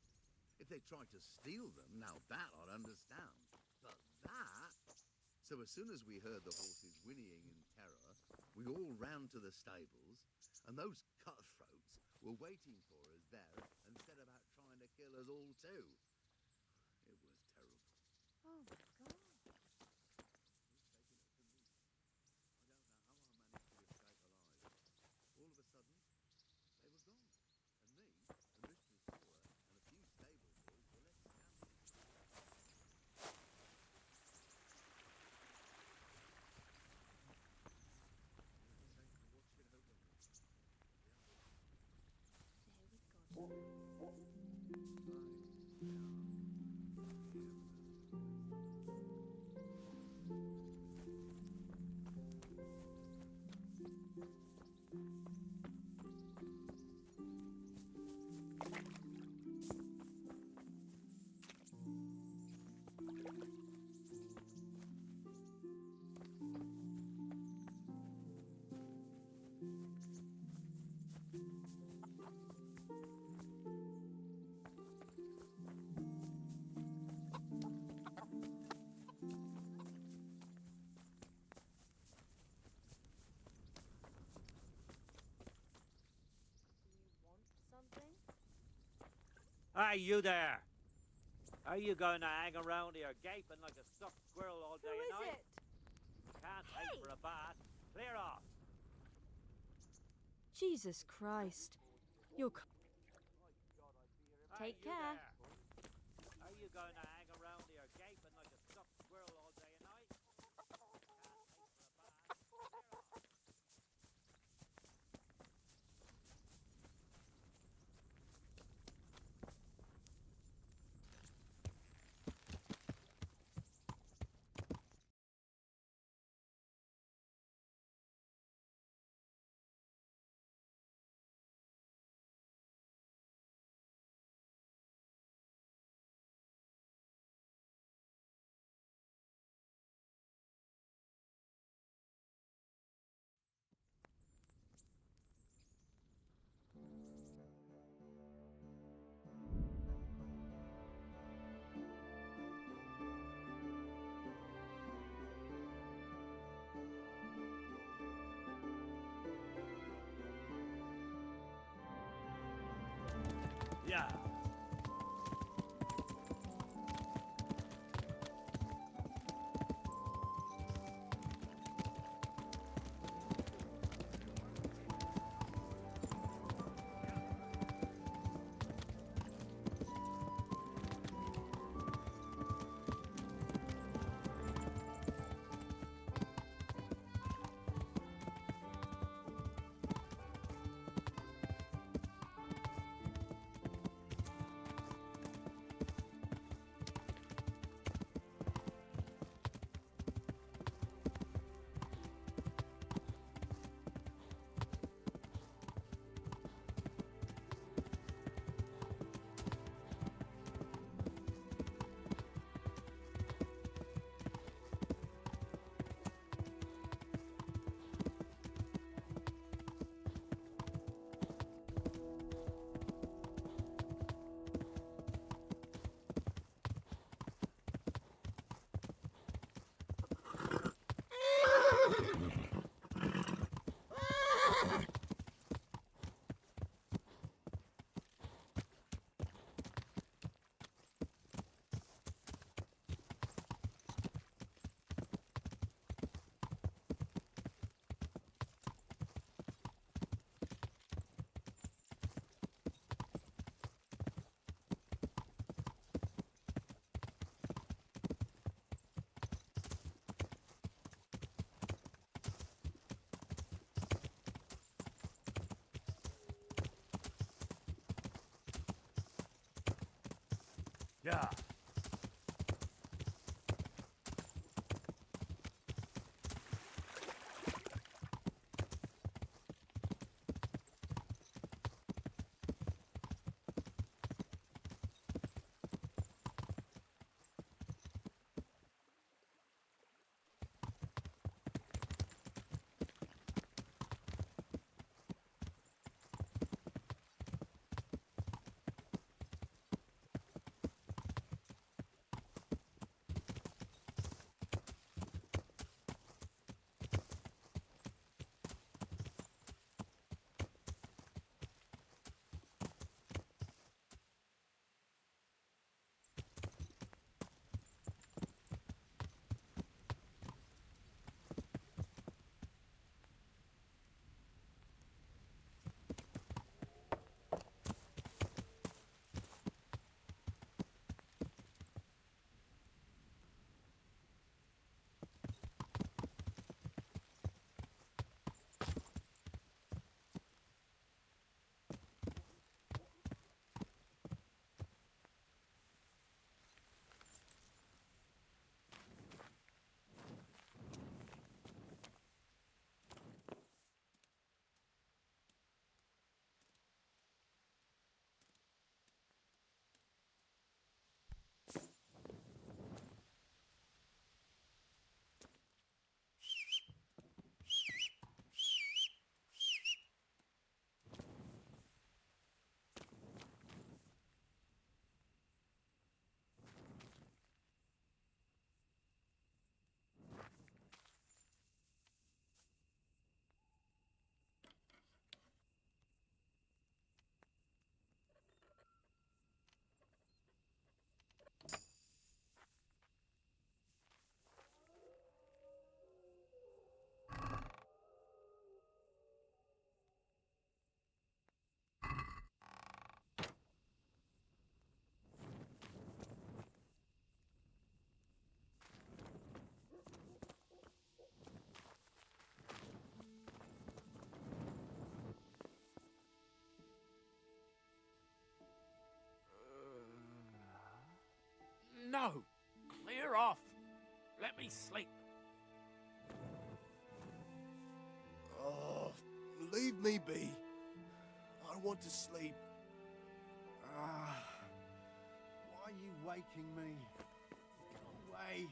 If they tried to steal them, now that I'd understand. But that... So as soon as we heard the horses whinnying in terror, we all ran to the stables, and those cutthroats were waiting for us there and set about trying to kill us all too. It was terrible. Oh my God. All of a sudden, they were gone, and me, the mistress saw her, and a few stable boys were left standing. Hey, you there! Are you going to hang around here gaping like a stuffed squirrel all day and night? Can't wait for a bath. Clear off! Jesus Christ. You're... Take care. Are you going to hang around here gaping Yeah. Yeah. No! Clear off! Let me sleep. Oh, leave me be. I want to sleep. Ah, why are you waking me? Go away.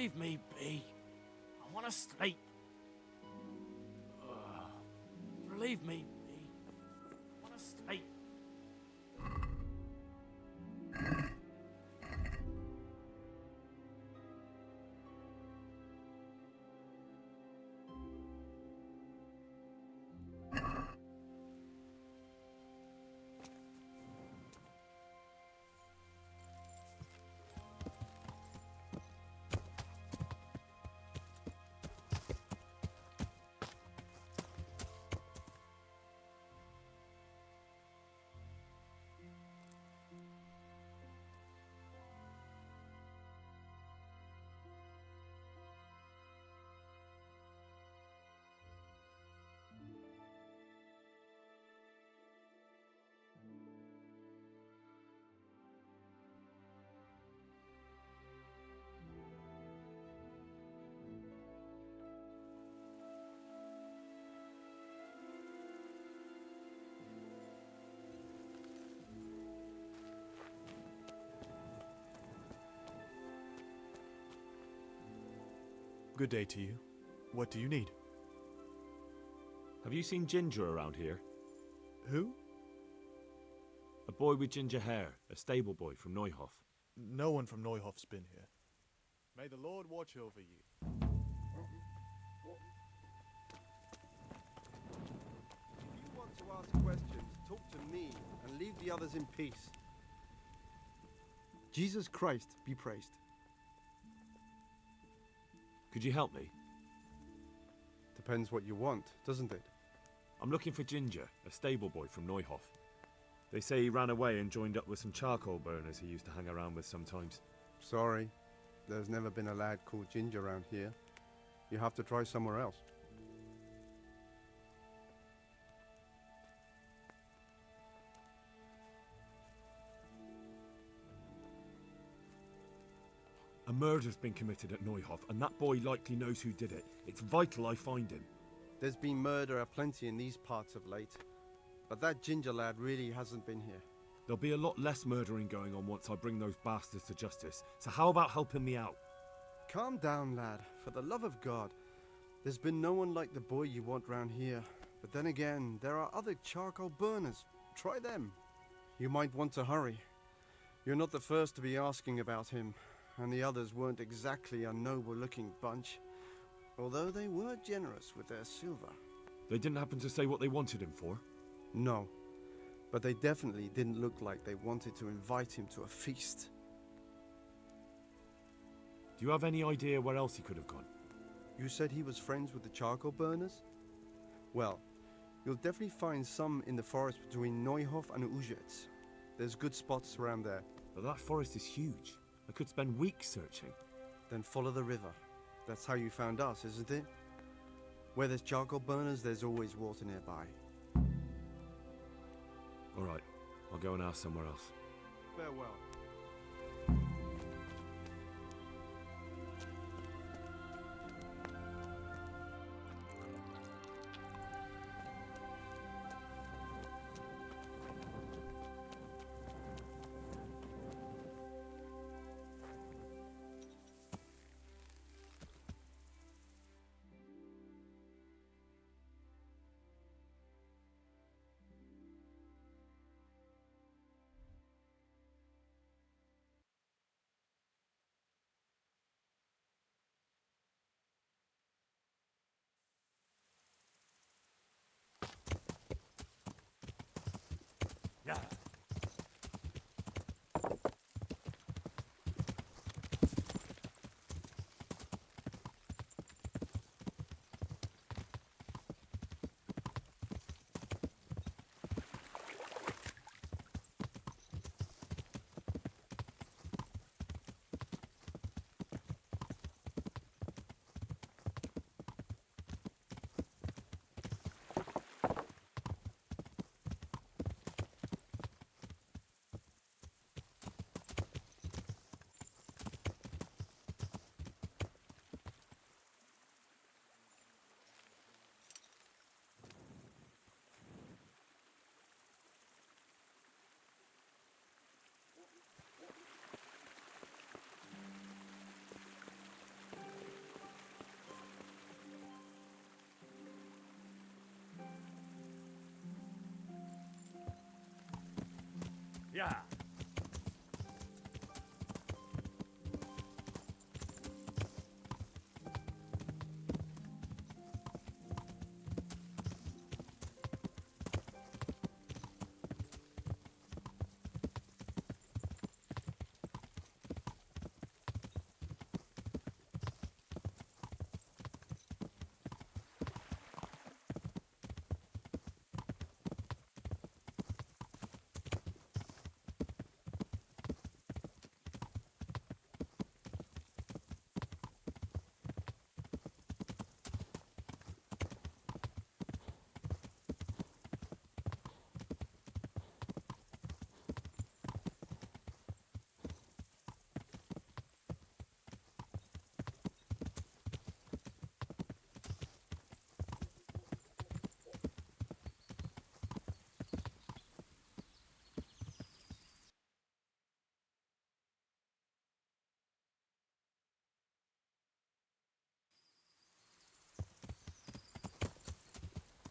Leave me be. I want to sleep. Leave me be. I want to sleep. Good day to you. What do you need? Have you seen Ginger around here? Who? A boy with ginger hair, a stable boy from Neuhof. No one from Neuhof's been here. May the Lord watch over you. If you want to ask questions, talk to me and leave the others in peace. Jesus Christ be praised. Could you help me? Depends what you want, doesn't it? I'm looking for Ginger, a stable boy from Neuhof. They say he ran away and joined up with some charcoal burners he used to hang around with sometimes. Sorry, there's never been a lad called Ginger around here. You have to try somewhere else. A murder's been committed at Neuhof, and that boy likely knows who did it. It's vital I find him. There's been murder aplenty in these parts of late, but that Ginger lad really hasn't been here. There'll be a lot less murdering going on once I bring those bastards to justice, so how about helping me out? Calm down, lad, for the love of God. There's been no one like the boy you want round here, but then again, there are other charcoal burners. Try them. You might want to hurry. You're not the first to be asking about him, and the others weren't exactly a noble-looking bunch, although they were generous with their silver. They didn't happen to say what they wanted him for? No, but they definitely didn't look like they wanted to invite him to a feast. Do you have any idea where else he could have gone? You said he was friends with the charcoal burners? Well, you'll definitely find some in the forest between Neuhof and Ujetz. There's good spots around there. But that forest is huge. I could spend weeks searching. Then follow the river. That's how you found us, isn't it? Where there's charcoal burners, there's always water nearby. All right, I'll go and ask somewhere else. Farewell. Yeah. Yeah.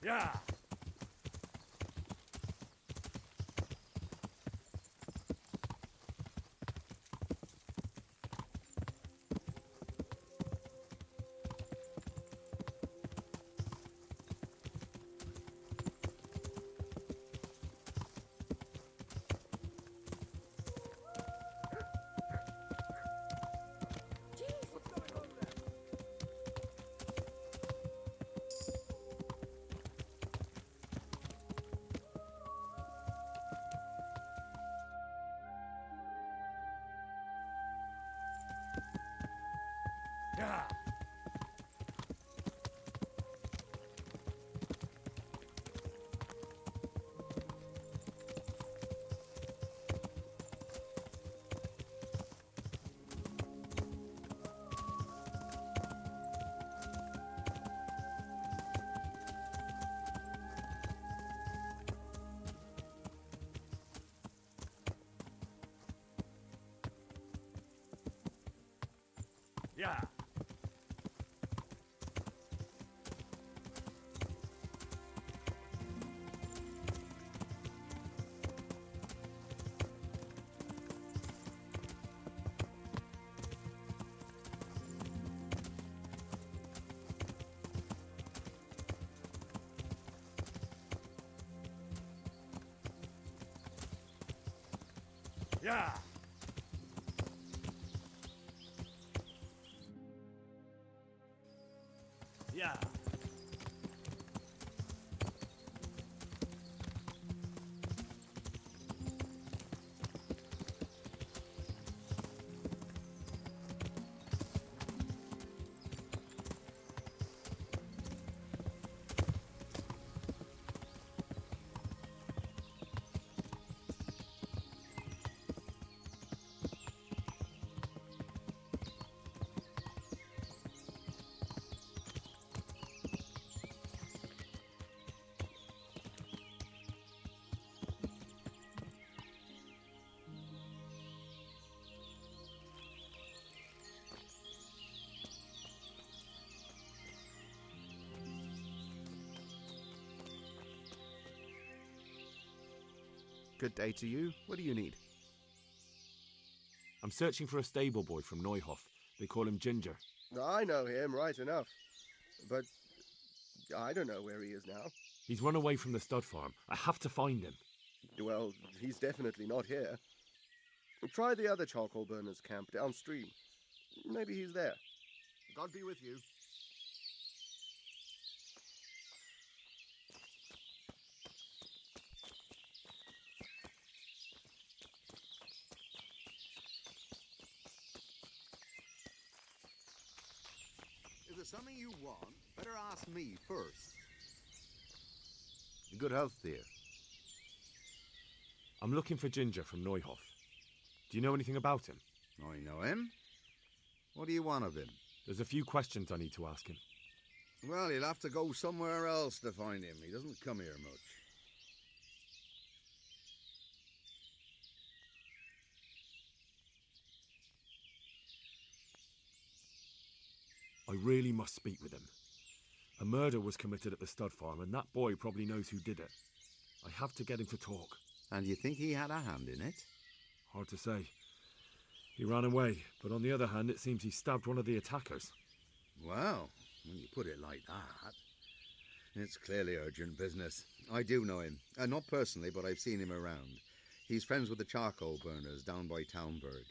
Yeah. Yeah. Yeah. Yeah. Yeah. Good day to you. What do you need? I'm searching for a stable boy from Neuhof. They call him Ginger. I know him, right enough. But I don't know where he is now. He's run away from the stud farm. I have to find him. Well, he's definitely not here. Try the other charcoal burners camp downstream. Maybe he's there. God be with you. If there's something you want, better ask me first. Good health, dear. I'm looking for Ginger from Neuhof. Do you know anything about him? I know him. What do you want of him? There's a few questions I need to ask him. Well, you'll have to go somewhere else to find him. He doesn't come here much. I really must speak with him. A murder was committed at the stud farm, and that boy probably knows who did it. I have to get him to talk. And you think he had a hand in it? Hard to say. He ran away, but on the other hand, it seems he stabbed one of the attackers. Well, when you put it like that, it's clearly urgent business. I do know him. Not personally, but I've seen him around. He's friends with the charcoal burners down by Townburg.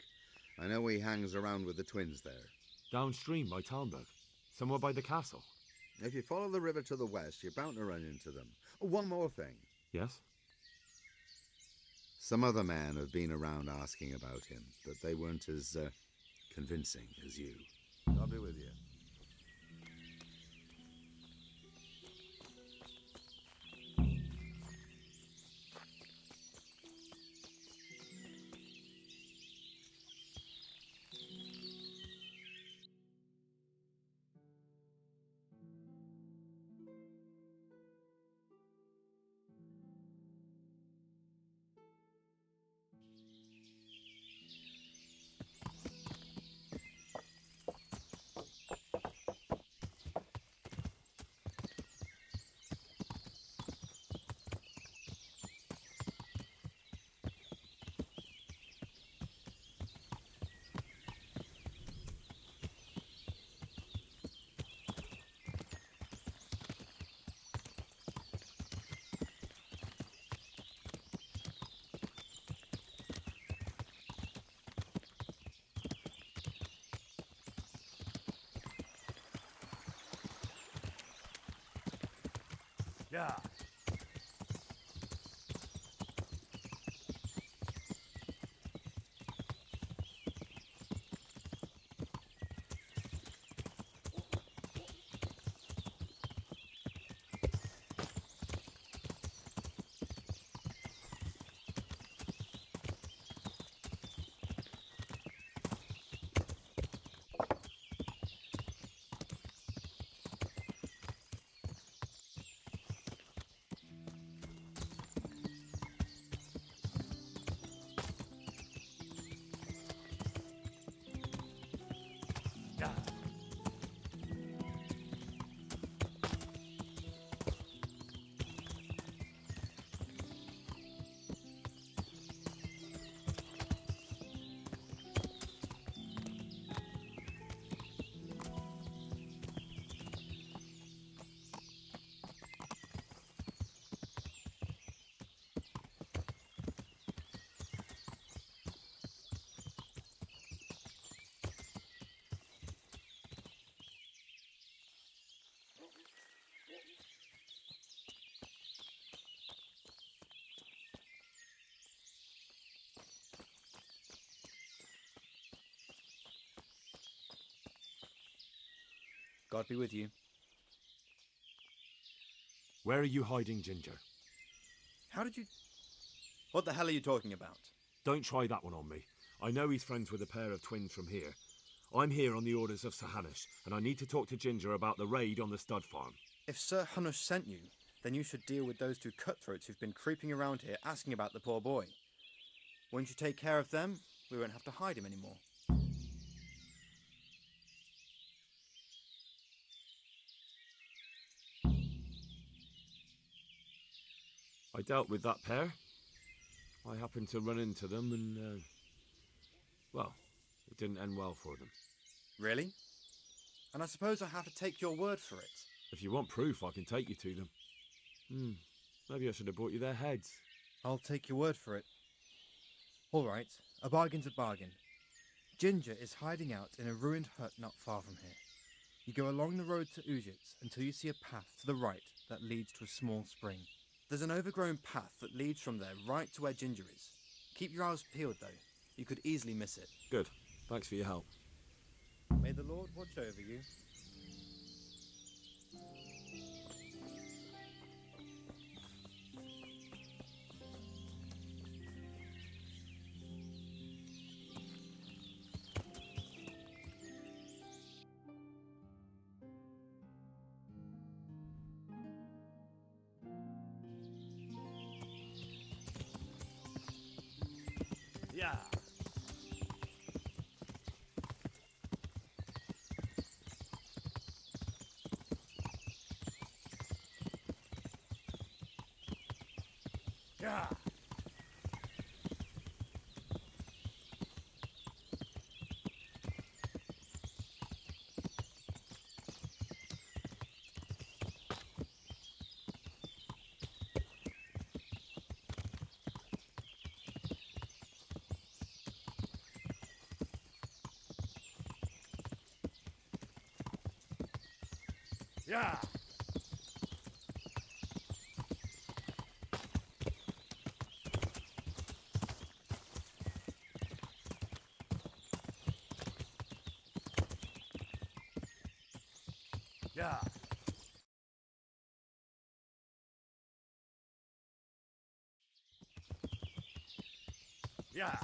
I know he hangs around with the twins there. Downstream by Townburg? Somewhere by the castle? If you follow the river to the west, you're bound to run into them. Oh, one more thing. Yes? Some other men have been around asking about him, but they weren't as convincing as you. I'll be with you. Yeah. God be with you. Where are you hiding, Ginger? How did you... What the hell are you talking about? Don't try that one on me. I know he's friends with a pair of twins from here. I'm here on the orders of Sir Hanush, and I need to talk to Ginger about the raid on the stud farm. If Sir Hanush sent you, then you should deal with those two cutthroats who've been creeping around here asking about the poor boy. Once you take care of them, we won't have to hide him anymore. I dealt with that pair. I happened to run into them and, well, it didn't end well for them. Really? And I suppose I have to take your word for it. If you want proof, I can take you to them. Maybe I should have brought you their heads. I'll take your word for it. All right, a bargain's a bargain. Ginger is hiding out in a ruined hut not far from here. You go along the road to Ujits until you see a path to the right that leads to a small spring. There's an overgrown path that leads from there right to where Ginger is. Keep your eyes peeled, though. You could easily miss it. Good. Thanks for your help. May the Lord watch over you. Yeah. Yeah. Yeah. Yeah. Yeah.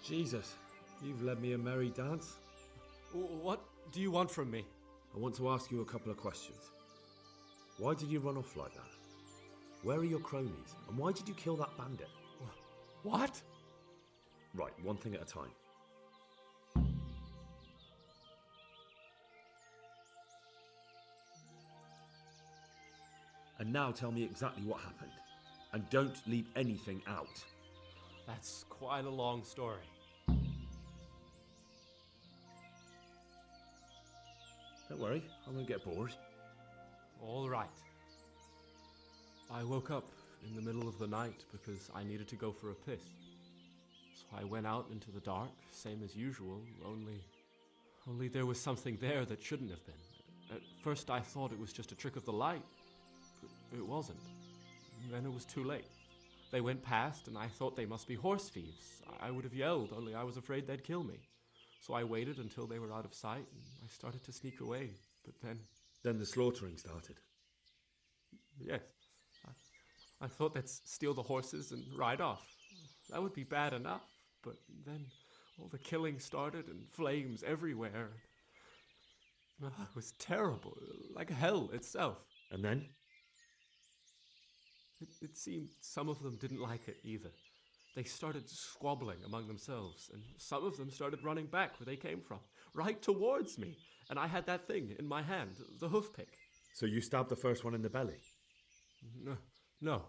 Jesus, you've led me a merry dance. What do you want from me? I want to ask you a couple of questions. Why did you run off like that? Where are your cronies? And why did you kill that bandit? What? Right, one thing at a time. And now tell me exactly what happened. And don't leave anything out. That's quite a long story. Don't worry, I won't get bored. All right. I woke up in the middle of the night because I needed to go for a piss. So I went out into the dark, same as usual, only there was something there that shouldn't have been. At first I thought it was just a trick of the light, but it wasn't. Then it was too late. They went past and I thought they must be horse thieves. I would have yelled, only I was afraid they'd kill me. So I waited until they were out of sight and I started to sneak away, but then... Then the slaughtering started? Yes. I thought they'd steal the horses and ride off. That would be bad enough, but then all the killing started and flames everywhere. It was terrible, like hell itself. And then? It seemed some of them didn't like it either. They started squabbling among themselves, and some of them started running back where they came from, right towards me. And I had that thing in my hand, the hoof pick. So you stabbed the first one in the belly? No.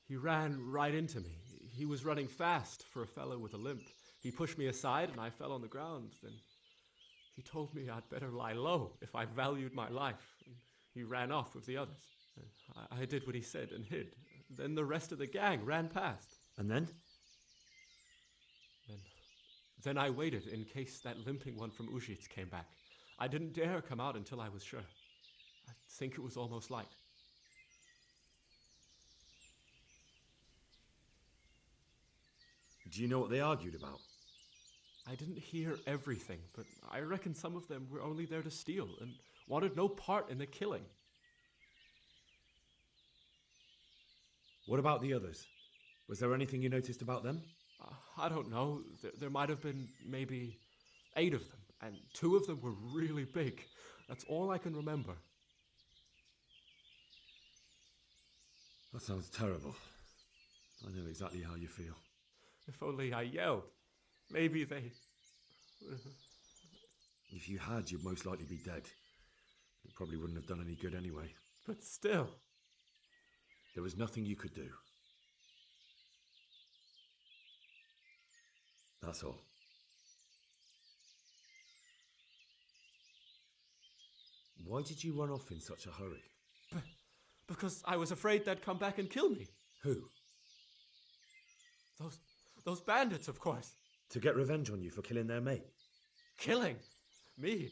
He ran right into me. He was running fast for a fellow with a limp. He pushed me aside and I fell on the ground. Then he told me I'd better lie low if I valued my life. And he ran off with the others. I did what he said and hid. Then the rest of the gang ran past. And then? Then I waited in case that limping one from Ujits came back. I didn't dare come out until I was sure. I think it was almost light. Do you know what they argued about? I didn't hear everything, but I reckon some of them were only there to steal and wanted no part in the killing. What about the others? Was there anything you noticed about them? I don't know. There might have been maybe 8 of them, and 2 of them were really big. That's all I can remember. That sounds terrible. I know exactly how you feel. If only I yelled. Maybe they... If you had, you'd most likely be dead. It probably wouldn't have done any good anyway. But still... There was nothing you could do. That's all. Why did you run off in such a hurry? Because I was afraid they'd come back and kill me. Who? Those bandits, of course. To get revenge on you for killing their mate? Killing? Me?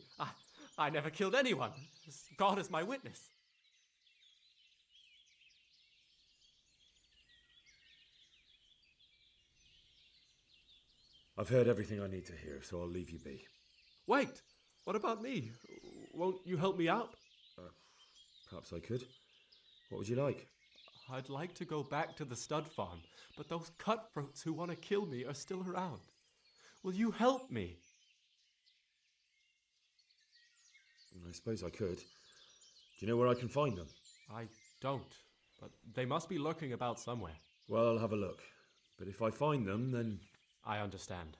I never killed anyone. God is my witness. I've heard everything I need to hear, so I'll leave you be. Wait! What about me? Won't you help me out? Perhaps I could. What would you like? I'd like to go back to the stud farm, but those cutthroats who want to kill me are still around. Will you help me? I suppose I could. Do you know where I can find them? I don't, but they must be lurking about somewhere. Well, I'll have a look. But if I find them, then... I understand.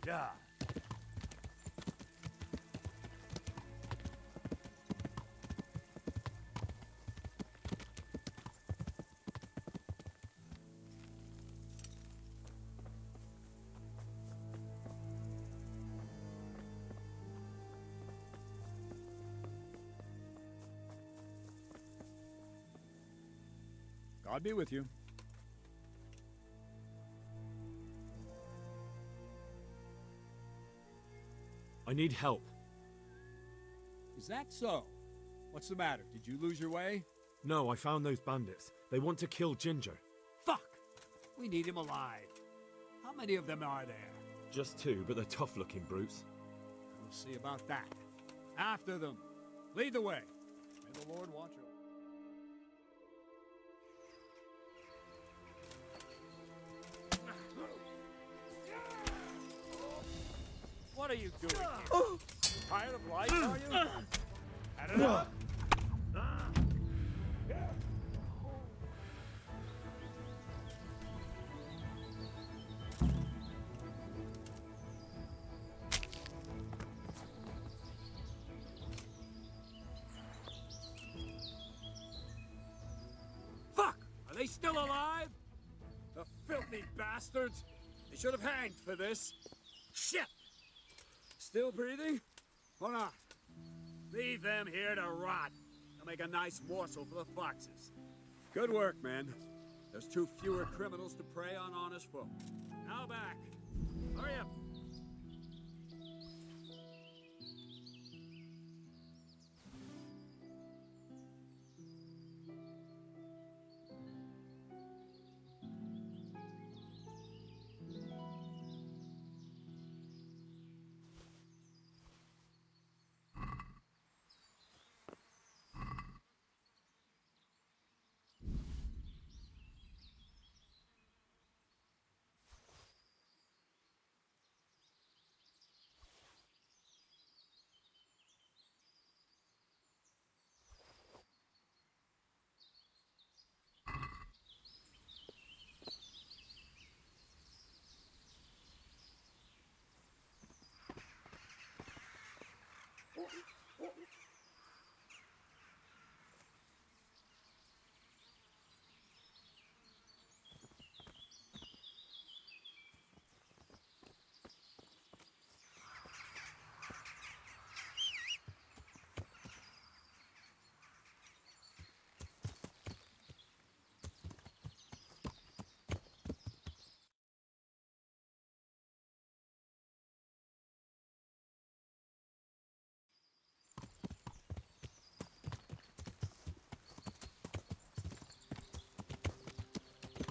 Yeah. God be with you. I need help. Is that so? What's the matter? Did you lose your way? No, I found those bandits. They want to kill Ginger. Fuck! We need him alive. How many of them are there? Just two, but they're tough-looking brutes. We'll see about that. After them. Lead the way. May the Lord watch over. What are you doing here? Tired of life, are you? Had enough? Fuck! Are they still alive? The filthy bastards! They should have hanged for this. Shit! Still breathing? Or not? Leave them here to rot. They'll make a nice morsel for the foxes. Good work, men. There's two fewer criminals to prey on honest folk. Now back. Hurry up.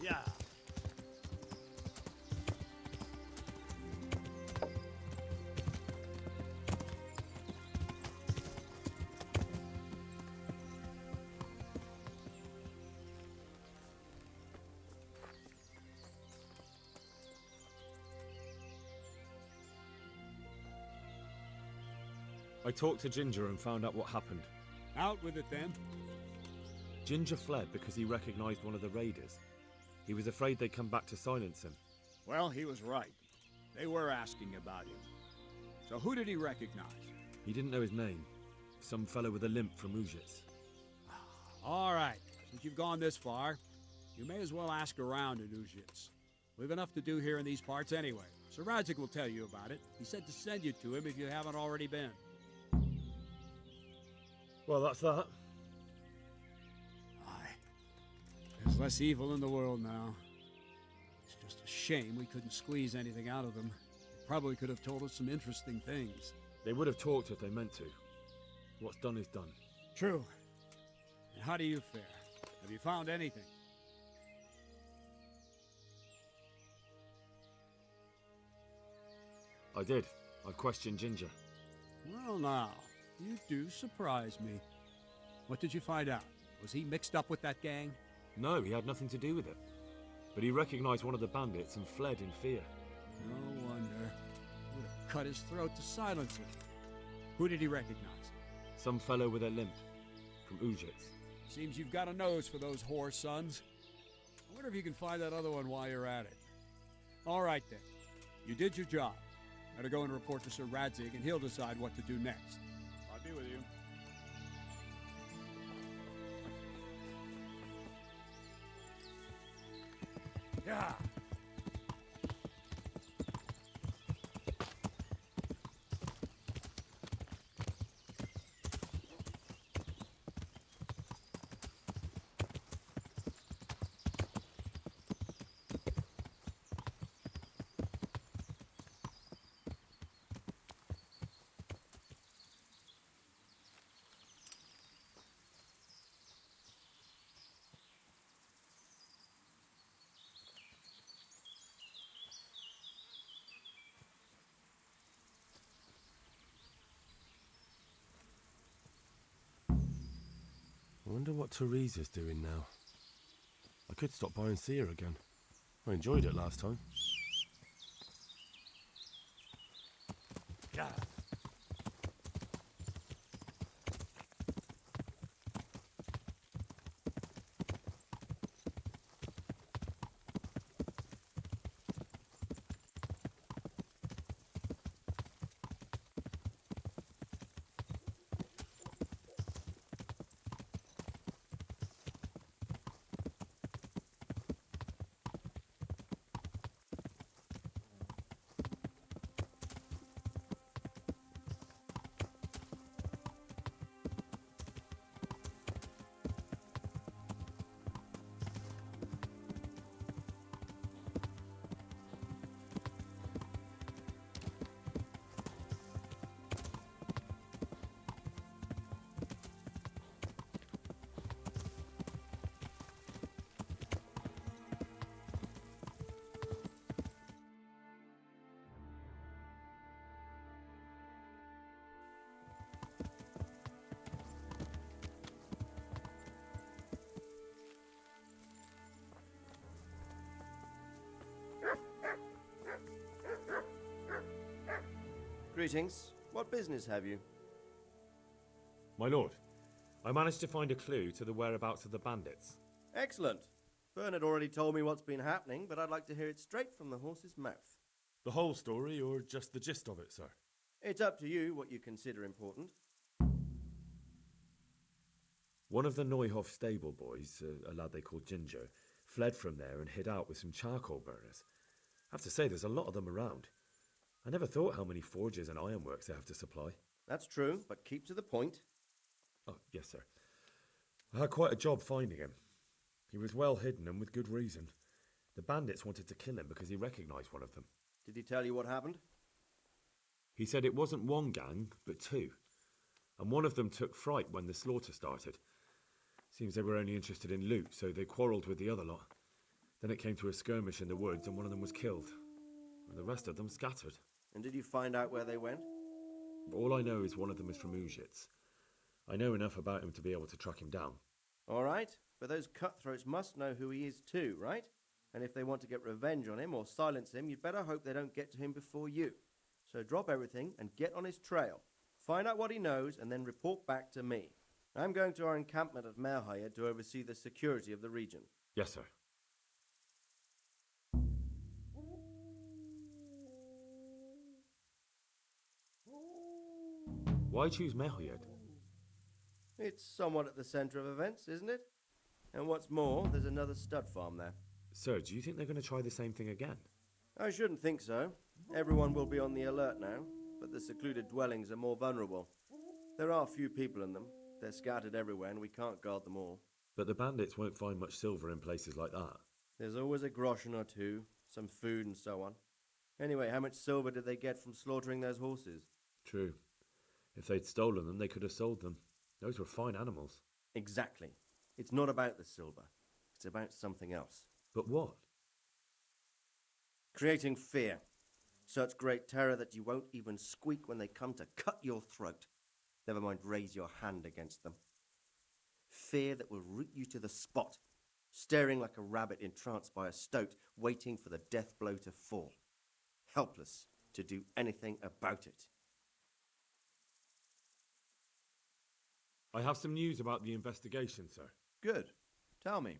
Yeah. I talked to Ginger and found out what happened. Out with it then. Ginger fled because he recognized one of the raiders. He was afraid they'd come back to silence him. Well, he was right. They were asking about him. So who did he recognize? He didn't know his name. Some fellow with a limp from Ujits. All right. Since you've gone this far, you may as well ask around in Ujits. We've enough to do here in these parts anyway. Sir Radzik will tell you about it. He said to send you to him if you haven't already been. Well, that's that. There's less evil in the world now. It's just a shame we couldn't squeeze anything out of them. They probably could have told us some interesting things. They would have talked if they meant to. What's done is done. True. And how do you fare? Have you found anything? I did. I've questioned Ginger. Well, now, you do surprise me. What did you find out? Was he mixed up with that gang? No, he had nothing to do with it. But he recognized one of the bandits and fled in fear. No wonder. Would have cut his throat to silence him. Who did he recognize? Some fellow with a limp. From Ujits. Seems you've got a nose for those whore sons. I wonder if you can find that other one while you're at it. All right, then. You did your job. Better go and report to Sir Radzik, and he'll decide what to do next. I'll be with you. Yeah. I wonder what Teresa's doing now. I could stop by and see her again. I enjoyed it last time. Yeah. Greetings. What business have you? My lord, I managed to find a clue to the whereabouts of the bandits. Excellent. Bernard already told me what's been happening, but I'd like to hear it straight from the horse's mouth. The whole story, or just the gist of it, sir? It's up to you what you consider important. One of the Neuhoff stable boys, a lad they called Ginger, fled from there and hid out with some charcoal burners. I have to say, there's a lot of them around. I never thought how many forges and ironworks they have to supply. That's true, but keep to the point. Oh, yes, sir. I had quite a job finding him. He was well hidden and with good reason. The bandits wanted to kill him because he recognized one of them. Did he tell you what happened? He said it wasn't one gang, but two. And one of them took fright when the slaughter started. Seems they were only interested in loot, so they quarrelled with the other lot. Then it came to a skirmish in the woods and one of them was killed. And the rest of them scattered. And did you find out where they went? All I know is one of them is from Uzhitz. I know enough about him to be able to track him down. All right, but those cutthroats must know who he is too, right? And if they want to get revenge on him or silence him, you'd better hope they don't get to him before you. So drop everything and get on his trail. Find out what he knows and then report back to me. I'm going to our encampment at Merhayed to oversee the security of the region. Yes, sir. Why choose Merhayed? It's somewhat at the centre of events, isn't it? And what's more, there's another stud farm there. Sir, do you think they're going to try the same thing again? I shouldn't think so. Everyone will be on the alert now, but the secluded dwellings are more vulnerable. There are few people in them. They're scattered everywhere and we can't guard them all. But the bandits won't find much silver in places like that. There's always a groschen or two, some food and so on. Anyway, how much silver did they get from slaughtering those horses? True. If they'd stolen them, they could have sold them. Those were fine animals. Exactly. It's not about the silver. It's about something else. But what? Creating fear. Such great terror that you won't even squeak when they come to cut your throat. Never mind raise your hand against them. Fear that will root you to the spot, staring like a rabbit entranced by a stoat, waiting for the death blow to fall. Helpless to do anything about it. I have some news about the investigation, sir. Good. Tell me.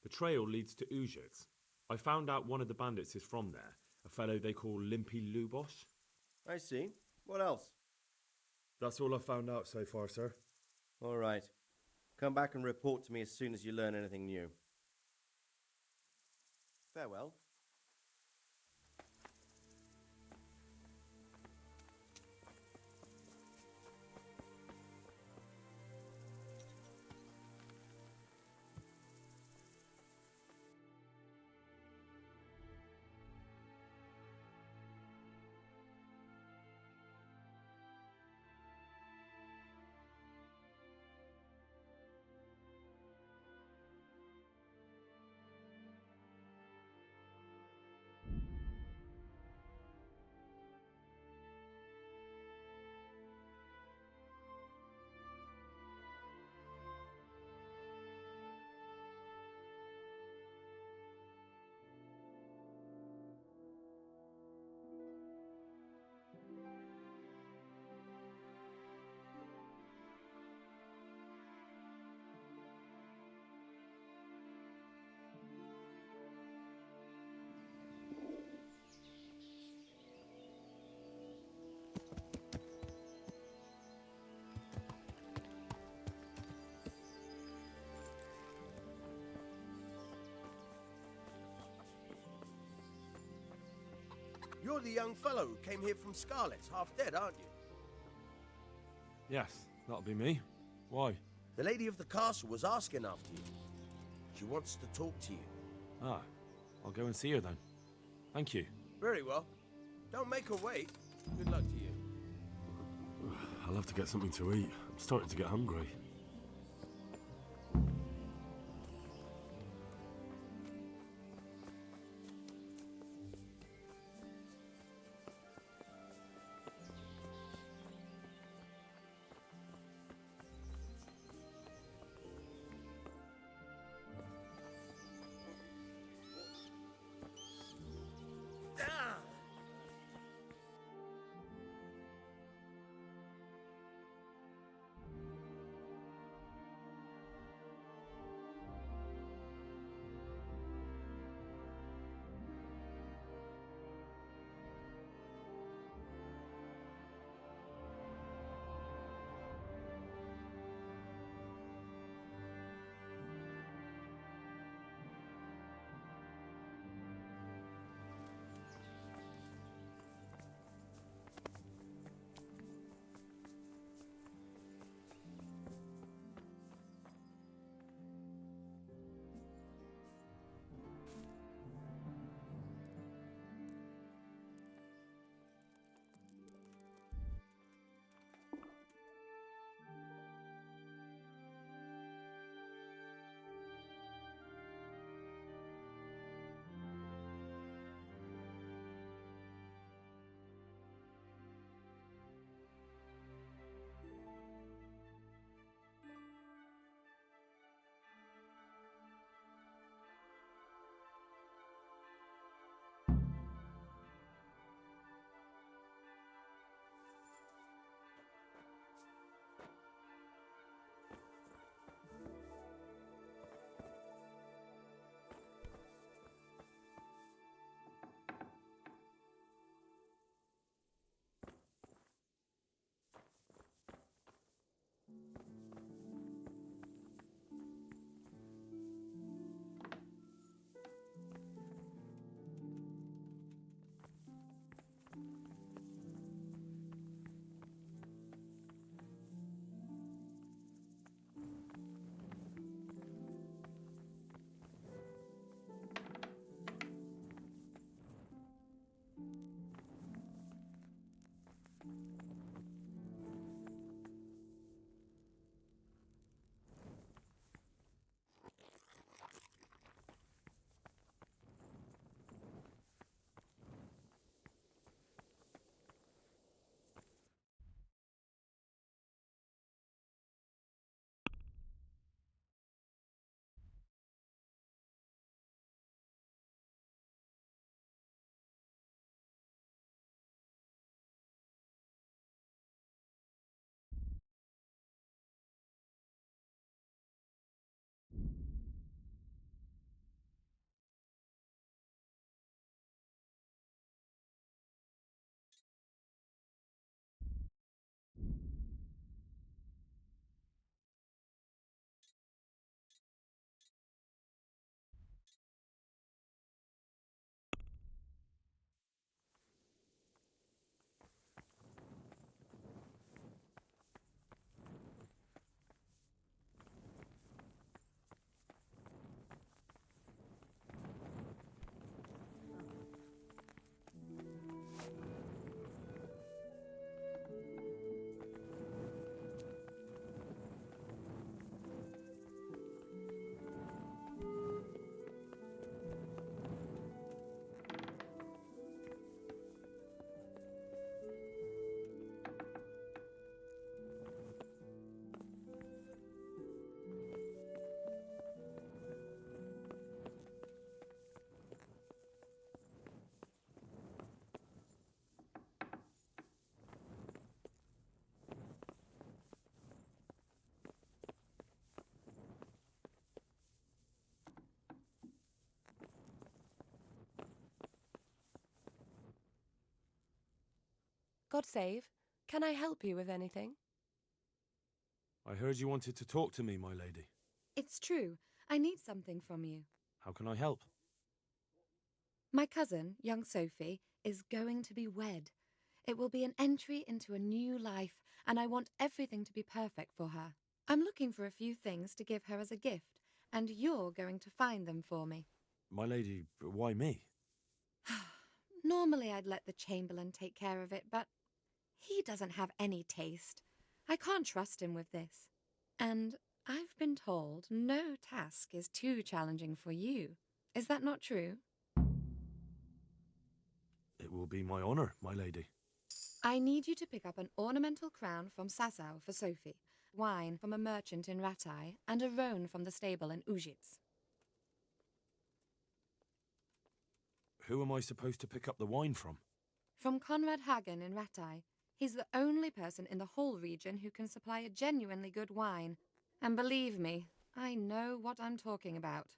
The trail leads to Uzhitz. I found out one of the bandits is from there, a fellow they call Limpy Lubosh. I see. What else? That's all I found out so far, sir. All right. Come back and report to me as soon as you learn anything new. Farewell. You're the young fellow who came here from Scarlet, half dead, aren't you? Yes, that'll be me. Why? The lady of the castle was asking after you. She wants to talk to you. Ah, I'll go and see her then. Thank you. Very well. Don't make her wait. Good luck to you. I'll have to get something to eat. I'm starting to get hungry. God save. Can I help you with anything? I heard you wanted to talk to me, my lady. It's true. I need something from you. How can I help? My cousin, young Sophie, is going to be wed. It will be an entry into a new life, and I want everything to be perfect for her. I'm looking for a few things to give her as a gift, and you're going to find them for me. My lady, why me? Normally I'd let the Chamberlain take care of it, but he doesn't have any taste. I can't trust him with this. And I've been told no task is too challenging for you. Is that not true? It will be my honour, my lady. I need you to pick up an ornamental crown from Sasau for Sophie, wine from a merchant in Ratai, and a roan from the stable in Ujits. Who am I supposed to pick up the wine from? From Conrad Hagen in Ratai. He's the only person in the whole region who can supply a genuinely good wine. And believe me, I know what I'm talking about.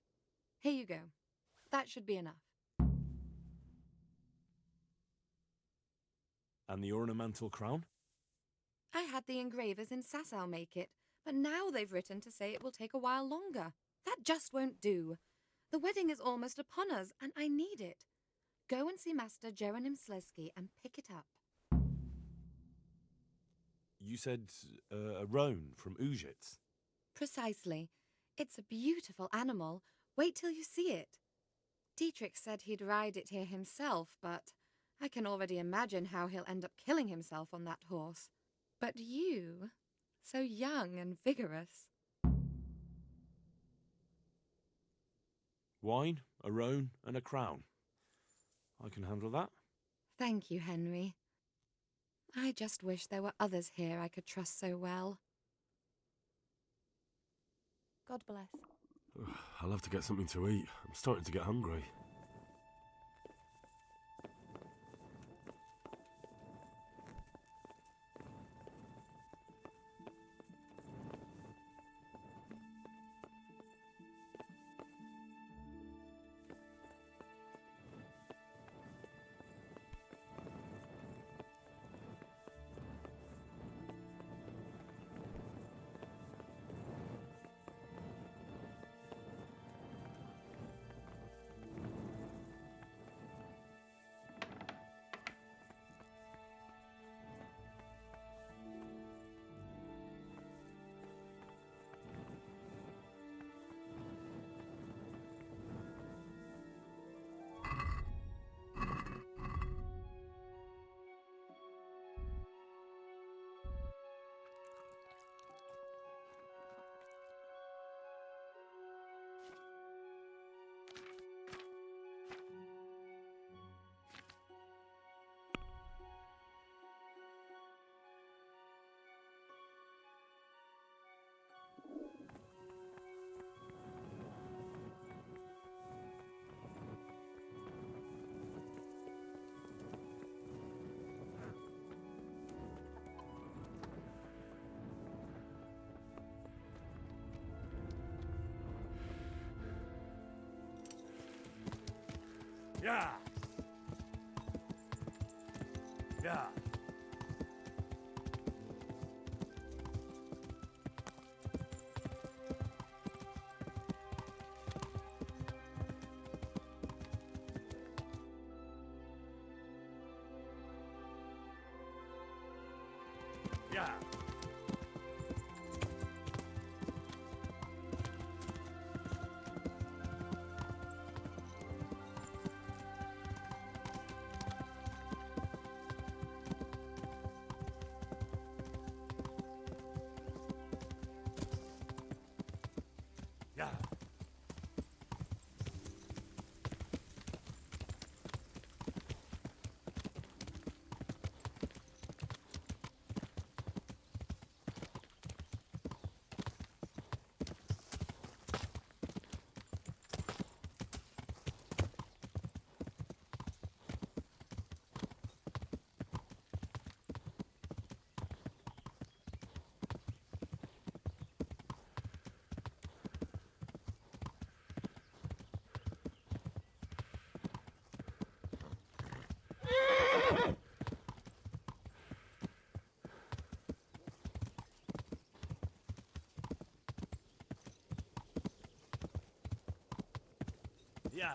Here you go. That should be enough. And the ornamental crown? I had the engravers in Sasau make it, but now they've written to say it will take a while longer. That just won't do. The wedding is almost upon us, and I need it. Go and see Master Jeronim Slesky and pick it up. You said a roan from Ujits. Precisely. It's a beautiful animal. Wait till you see it. Dietrich said he'd ride it here himself, but I can already imagine how he'll end up killing himself on that horse. But you, so young and vigorous. Wine, a roan, and a crown. I can handle that. Thank you, Henry. I just wish there were others here I could trust so well. God bless. I'll have to get something to eat. I'm starting to get hungry. Yeah. Yeah. Yeah. Yeah.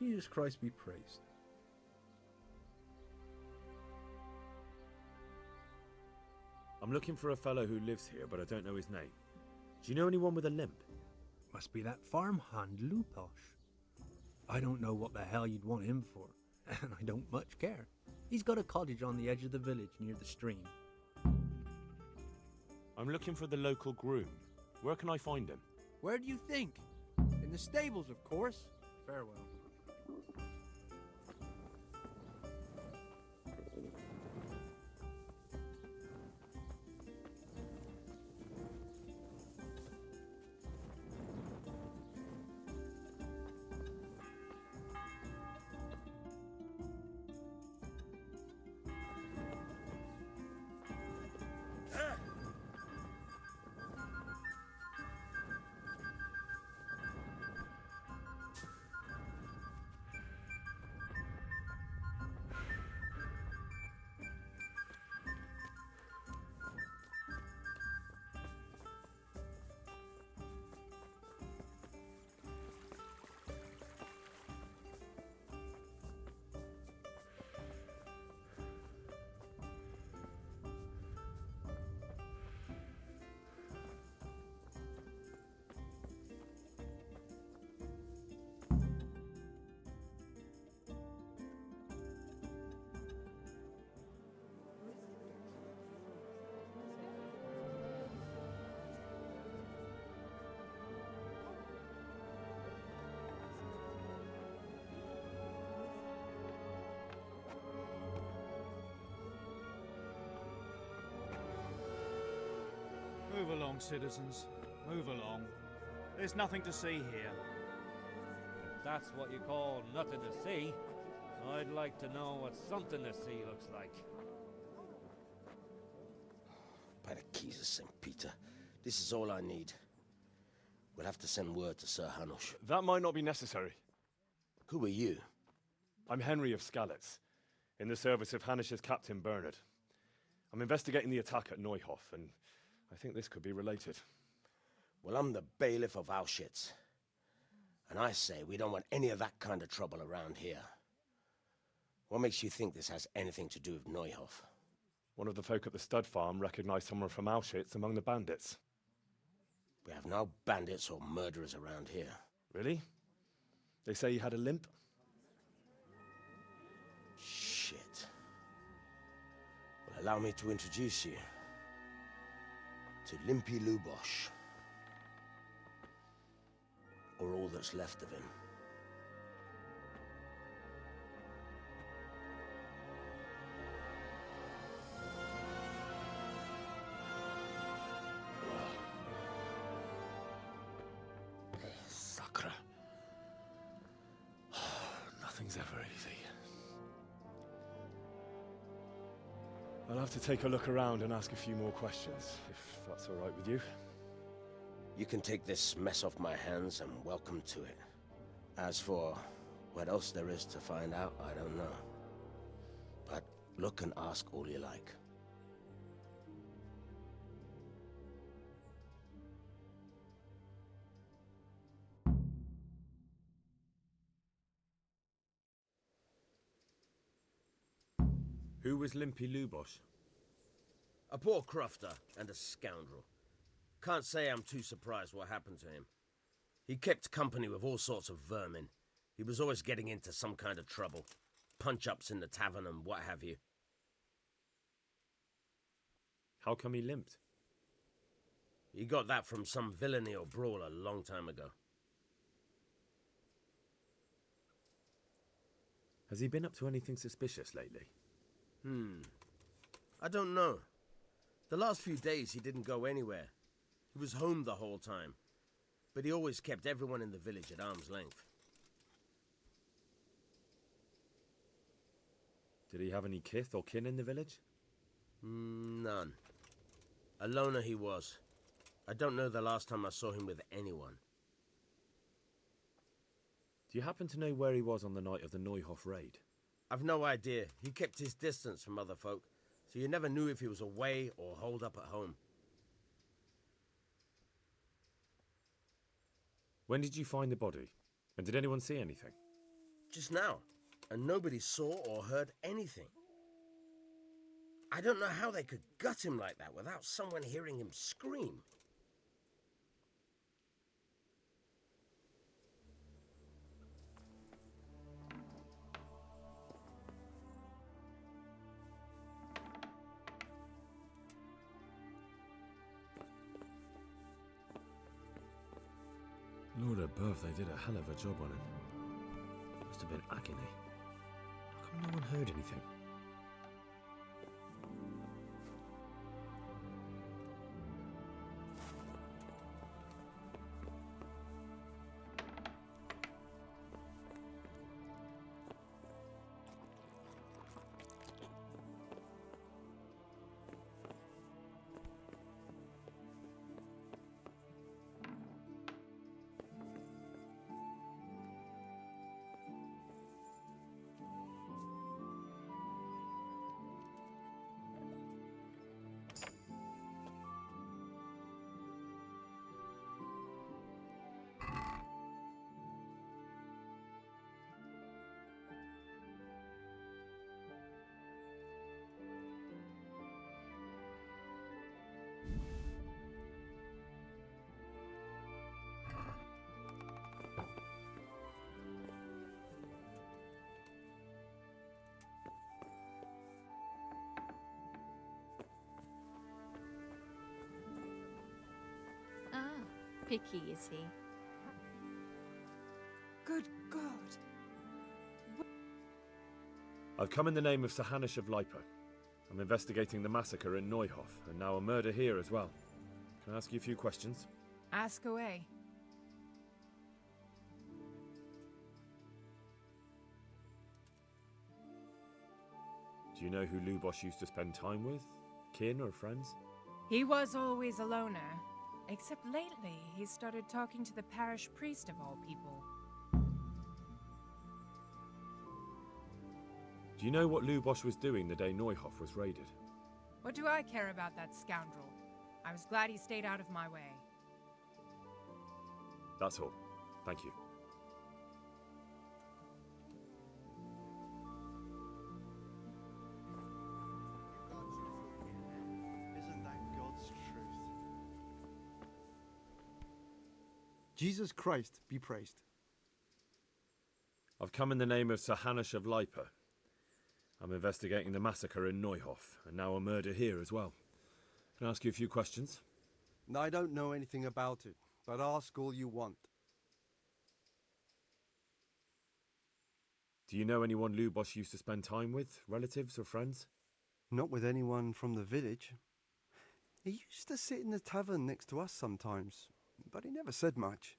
Jesus Christ be praised. I'm looking for a fellow who lives here, but I don't know his name. Do you know anyone with a limp? Must be that farmhand Luposh. I don't know what the hell you'd want him for, and I don't much care. He's got a cottage on the edge of the village near the stream. I'm looking for the local groom. Where can I find him? Where do you think? In the stables, of course. Farewell. Move along, citizens. Move along. There's nothing to see here. If that's what you call nothing to see, I'd like to know what something to see looks like. By the keys of St. Peter, this is all I need. We'll have to send word to Sir Hanush. That might not be necessary. Who are you? I'm Henry of Skalitz, in the service of Hanush's Captain Bernard. I'm investigating the attack at Neuhof, and I think this could be related. Well, I'm the bailiff of Auschwitz. And I say we don't want any of that kind of trouble around here. What makes you think this has anything to do with Neuhof? One of the folk at the stud farm recognized someone from Auschwitz among the bandits. We have no bandits or murderers around here. Really? They say he had a limp? Shit. Well, allow me to introduce you to Limpy Lubosh. Or all that's left of him. Sacre. Nothing's ever easy. I'll have to take a look around and ask a few more questions, if that's all right with you. You can take this mess off my hands and welcome to it. As for what else there is to find out, I don't know. But look and ask all you like. Who was Limpy Lubosh? A poor crofter and a scoundrel. Can't say I'm too surprised what happened to him. He kept company with all sorts of vermin. He was always getting into some kind of trouble. Punch-ups in the tavern and what have you. How come he limped? He got that from some villainy or brawl a long time ago. Has he been up to anything suspicious lately? I don't know. The last few days he didn't go anywhere. He was home the whole time. But he always kept everyone in the village at arm's length. Did he have any kith or kin in the village? None. A loner he was. I don't know the last time I saw him with anyone. Do you happen to know where he was on the night of the Neuhof raid? I've no idea. He kept his distance from other folk, so you never knew if he was away or holed up at home. When did you find the body? And did anyone see anything? Just now, and nobody saw or heard anything. I don't know how they could gut him like that without someone hearing him scream. Lord above, they did a hell of a job on him. Must have been agony. How come no one heard anything? Picky, is he? Good God. I've come in the name of Sir Hanish of Lipa. I'm investigating the massacre in Neuhof, and now a murder here as well. Can I ask you a few questions? Ask away. Do you know who Lubosh used to spend time with? Kin or friends? He was always a loner. Except lately, he started talking to the parish priest of all people. Do you know what Lubosh was doing the day Neuhof was raided? What do I care about that scoundrel? I was glad he stayed out of my way. That's all. Thank you. Isn't that God's truth? Jesus Christ be praised. I've come in the name of Sir Hanish of Lipa. I'm investigating the massacre in Neuhof, and now a murder here as well. Can I ask you a few questions? I don't know anything about it, but ask all you want. Do you know anyone Lubosh used to spend time with? Relatives or friends? Not with anyone from the village. He used to sit in the tavern next to us sometimes, but he never said much.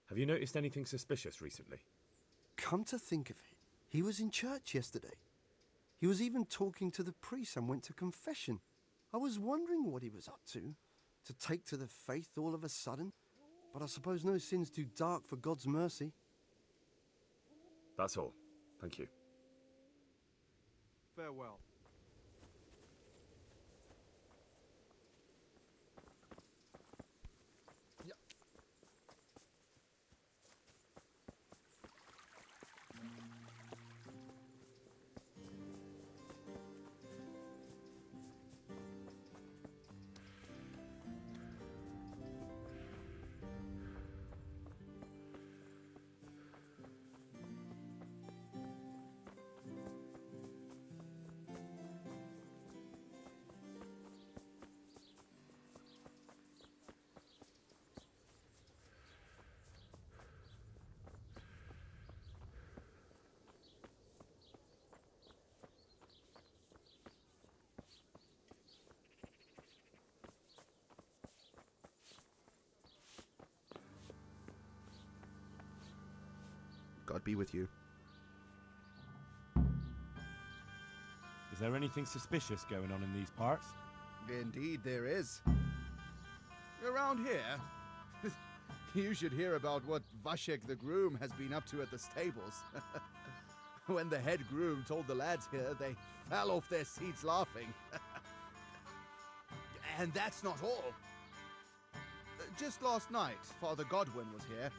Have you noticed anything suspicious recently? Come to think of it, he was in church yesterday. He was even talking to the priest and went to confession. I was wondering what he was up to take to the faith all of a sudden. But I suppose no sin's too dark for God's mercy. That's all. Thank you. Farewell. God be with you. Is there anything suspicious going on in these parts? Indeed there is. Around here, you should hear about what Vashek the groom has been up to at the stables. When the head groom told the lads here, they fell off their seats laughing. And that's not all. Just last night, Father Godwin was here,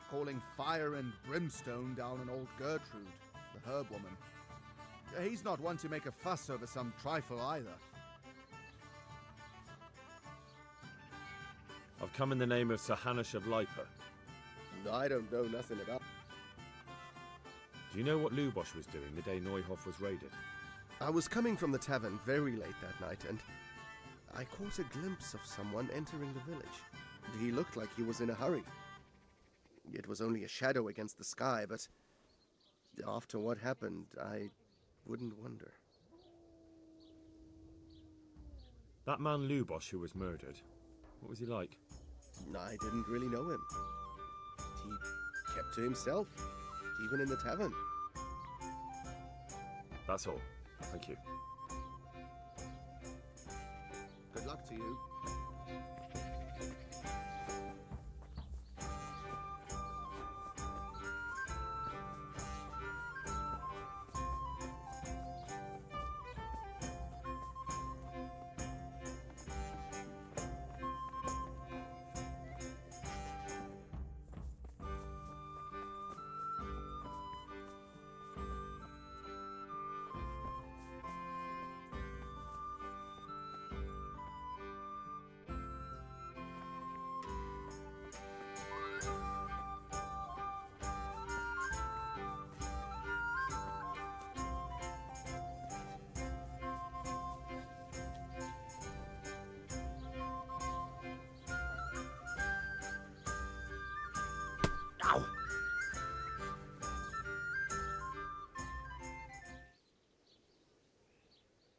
calling fire and brimstone down on old Gertrude, the herb woman. He's not one to make a fuss over some trifle either. I've come in the name of Sir Hanush of Lipa. I don't know nothing about... Do you know what Lubosh was doing the day Neuhof was raided? I was coming from the tavern very late that night, and I caught a glimpse of someone entering the village. He looked like he was in a hurry. It was only a shadow against the sky, but after what happened, I wouldn't wonder. That man Lubosh who was murdered, what was he like? I didn't really know him. He kept to himself, even in the tavern. That's all. Thank you. Good luck to you.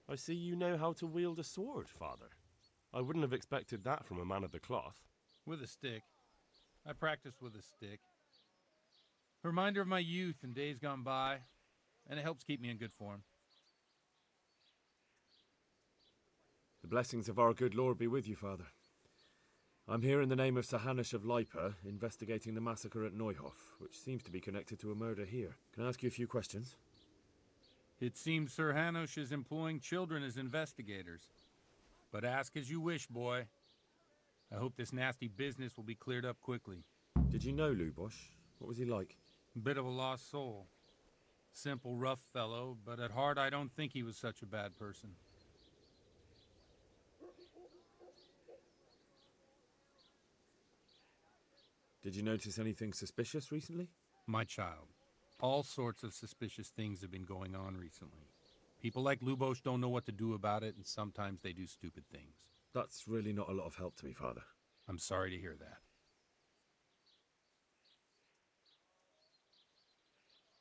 I see you know how to wield a sword, Father. I wouldn't have expected that from a man of the cloth. With a stick. I practiced with a stick. A reminder of my youth and days gone by, and it helps keep me in good form. The blessings of our good Lord be with you, Father. I'm here in the name of Sir Hanush of Lipa, investigating the massacre at Neuhof, which seems to be connected to a murder here. Can I ask you a few questions? It seems Sir Hanush is employing children as investigators. But ask as you wish, boy. I hope this nasty business will be cleared up quickly. Did you know Lubosh? What was he like? Bit of a lost soul. Simple, rough fellow, but at heart I don't think he was such a bad person. Did you notice anything suspicious recently? My child. All sorts of suspicious things have been going on recently. People like Lubosh don't know what to do about it, and sometimes they do stupid things. That's really not a lot of help to me, Father. I'm sorry to hear that.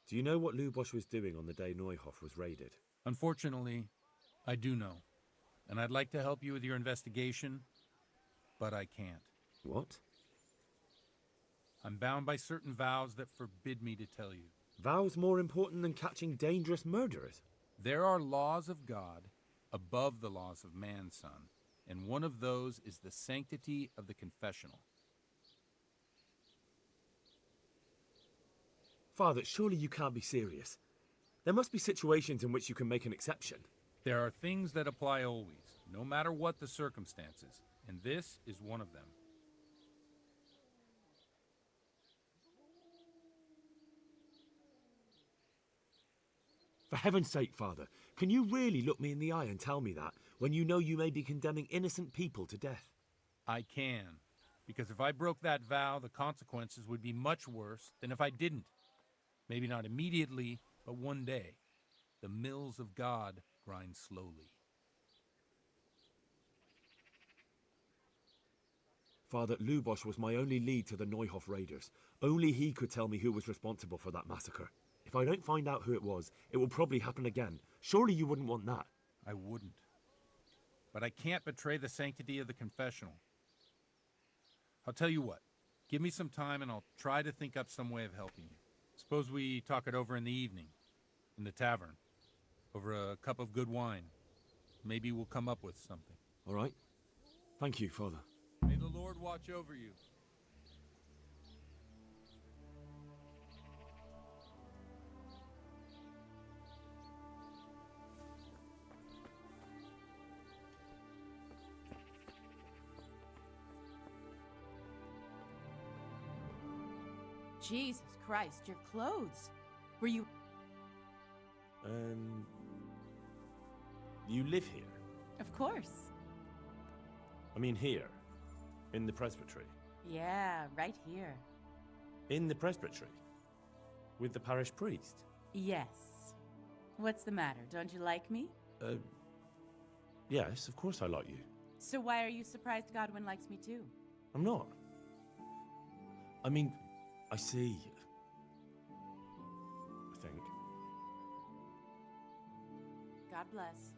Do you know what Lubosh was doing on the day Neuhof was raided? Unfortunately, I do know. And I'd like to help you with your investigation, but I can't. What? I'm bound by certain vows that forbid me to tell you. Vows more important than catching dangerous murderers? There are laws of God above the laws of man, son, and one of those is the sanctity of the confessional. Father, surely you can't be serious. There must be situations in which you can make an exception. There are things that apply always, no matter what the circumstances, and this is one of them. For heaven's sake, Father, can you really look me in the eye and tell me that, when you know you may be condemning innocent people to death? I can, because if I broke that vow, the consequences would be much worse than if I didn't. Maybe not immediately, but one day. The mills of God grind slowly. Father, Lubosh was my only lead to the Neuhof raiders. Only he could tell me who was responsible for that massacre. If I don't find out who it was, it will probably happen again. Surely you wouldn't want that. I wouldn't. But I can't betray the sanctity of the confessional. I'll tell you what. Give me some time and I'll try to think up some way of helping you. Suppose we talk it over in the evening, in the tavern, over a cup of good wine. Maybe we'll come up with something. All right. Thank you, Father. May the Lord watch over you. Jesus Christ, your clothes. Were you... You live here? Of course. I mean here, in the presbytery. Yeah, right here. In the presbytery? With the parish priest? Yes. What's the matter? Don't you like me? Yes, of course I like you. So why are you surprised Godwin likes me too? I'm not. I mean, I see. I think. God bless.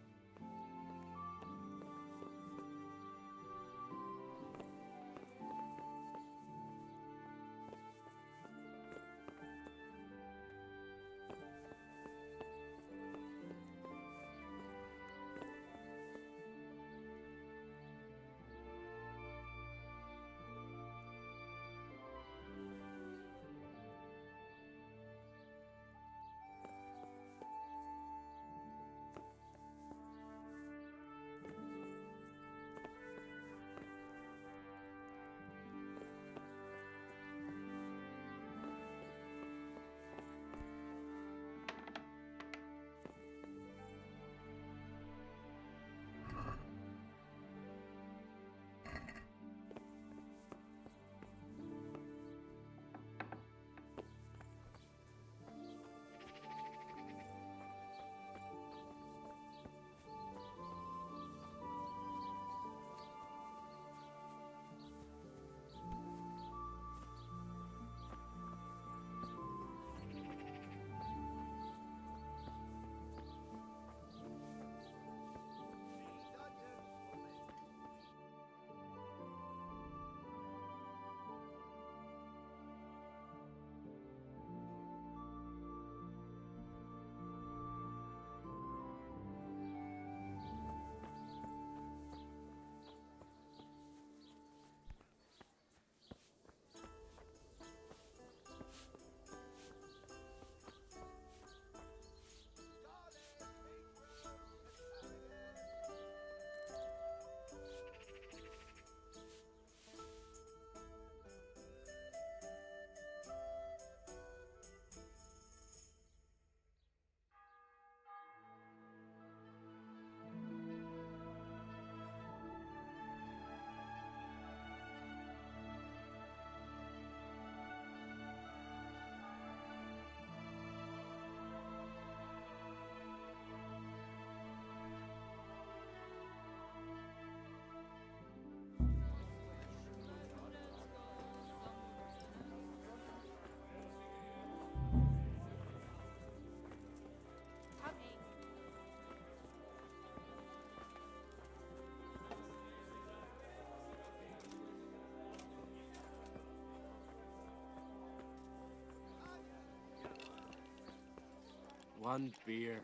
One beer.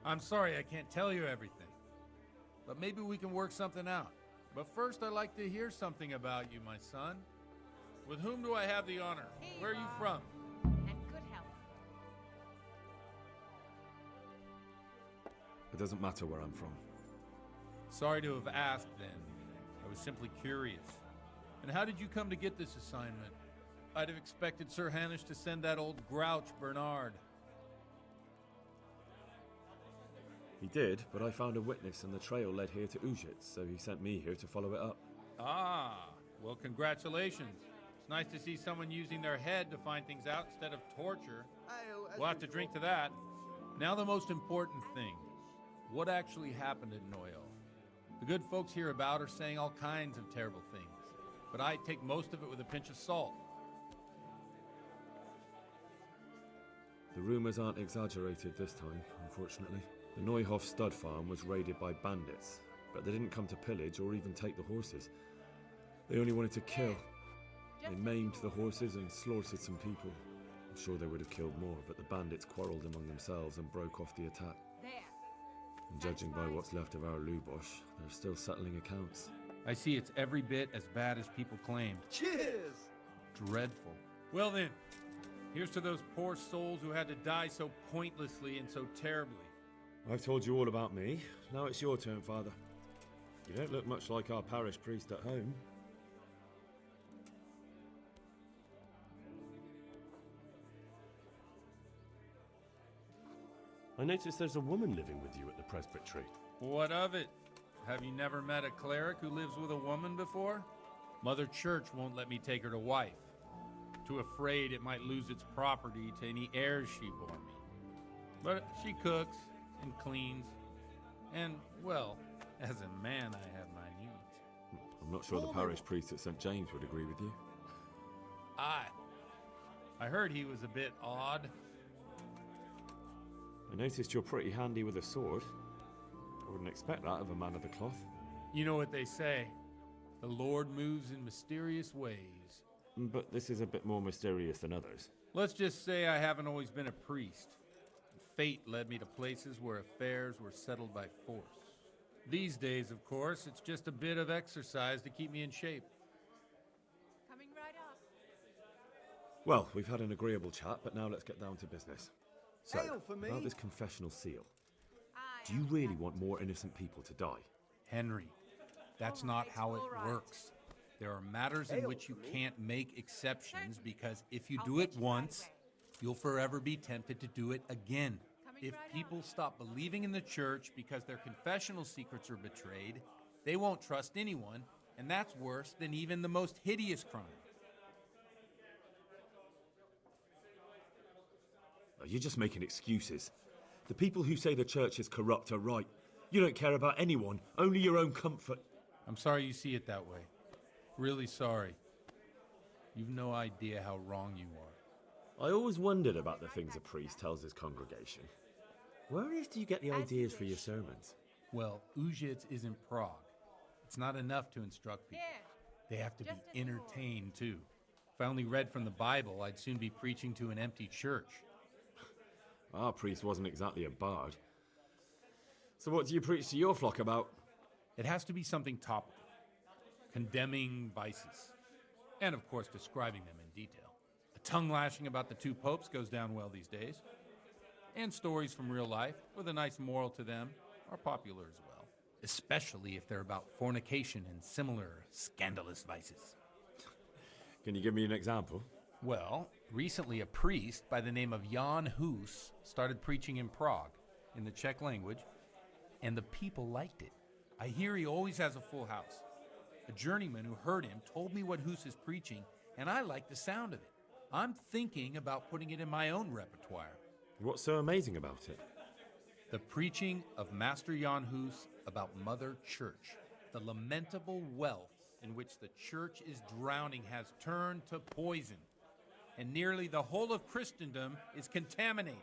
I'm sorry I can't tell you everything, but maybe we can work something out. But first, I'd like to hear something about you, my son. With whom do I have the honor? Where are you from? And good health. It doesn't matter where I'm from. Sorry to have asked then. I was simply curious. And how did you come to get this assignment? I'd have expected Sir Hanish to send that old grouch, Bernard. He did, but I found a witness and the trail led here to Ujit, so he sent me here to follow it up. Ah, well, congratulations. It's nice to see someone using their head to find things out instead of torture. Ale, as We'll have to drink to that. Now the most important thing. What actually happened at Noyo? The good folks hereabout are saying all kinds of terrible things, but I take most of it with a pinch of salt. The rumours aren't exaggerated this time, unfortunately. The Neuhoff stud farm was raided by bandits, but they didn't come to pillage or even take the horses. They only wanted to kill. They maimed the horses and slaughtered some people. I'm sure they would have killed more, but the bandits quarrelled among themselves and broke off the attack. And judging by what's left of our Lubosh, they're still settling accounts. I see it's every bit as bad as people claimed. Cheers! Dreadful. Well then, here's to those poor souls who had to die so pointlessly and so terribly. I've told you all about me. Now it's your turn, Father. You don't look much like our parish priest at home. I notice there's a woman living with you at the presbytery. What of it? Have you never met a cleric who lives with a woman before? Mother Church won't let me take her to wife. Too afraid it might lose its property to any heirs she bore me. But she cooks and cleans, and, well, as a man I have my needs. I'm not sure the parish priest at St. James would agree with you. I heard he was a bit odd. I noticed you're pretty handy with a sword. I wouldn't expect that of a man of the cloth. You know what they say, the Lord moves in mysterious ways. But this is a bit more mysterious than others. Let's just say I haven't always been a priest. Fate led me to places where affairs were settled by force. These days, of course, it's just a bit of exercise to keep me in shape. Coming right up. Well, we've had an agreeable chat, but now let's get down to business. So, Ale for me. about this confessional seal. Do you really want more innocent people to die? Henry, that's not how it works. There are matters in which you can't make exceptions because if you do it once, you'll forever be tempted to do it again. If people stop believing in the church because their confessional secrets are betrayed, they won't trust anyone, and that's worse than even the most hideous crime. You're just making excuses. The people who say the church is corrupt are right. You don't care about anyone, only your own comfort. I'm sorry you see it that way. Really sorry. You've no idea how wrong you are. I always wondered about the things a priest tells his congregation. Where on earth do you get the ideas for your sermons? Well, Ujic is in Prague. It's not enough to instruct people. They have to be entertained, too. If I only read from the Bible, I'd soon be preaching to an empty church. Our priest wasn't exactly a bard. So what do you preach to your flock about? It has to be something topical. Condemning vices. And, of course, describing them in detail. A tongue lashing about the two popes goes down well these days. And stories from real life, with a nice moral to them, are popular as well. Especially if they're about fornication and similar scandalous vices. Can you give me an example? Well, recently a priest by the name of Jan Hus started preaching in Prague, in the Czech language, and the people liked it. I hear he always has a full house. A journeyman who heard him told me what Hus is preaching, and I like the sound of it. I'm thinking about putting it in my own repertoire. What's so amazing about it? The preaching of Master Jan Hus about Mother Church. The lamentable wealth in which the church is drowning has turned to poison. And nearly the whole of Christendom is contaminated.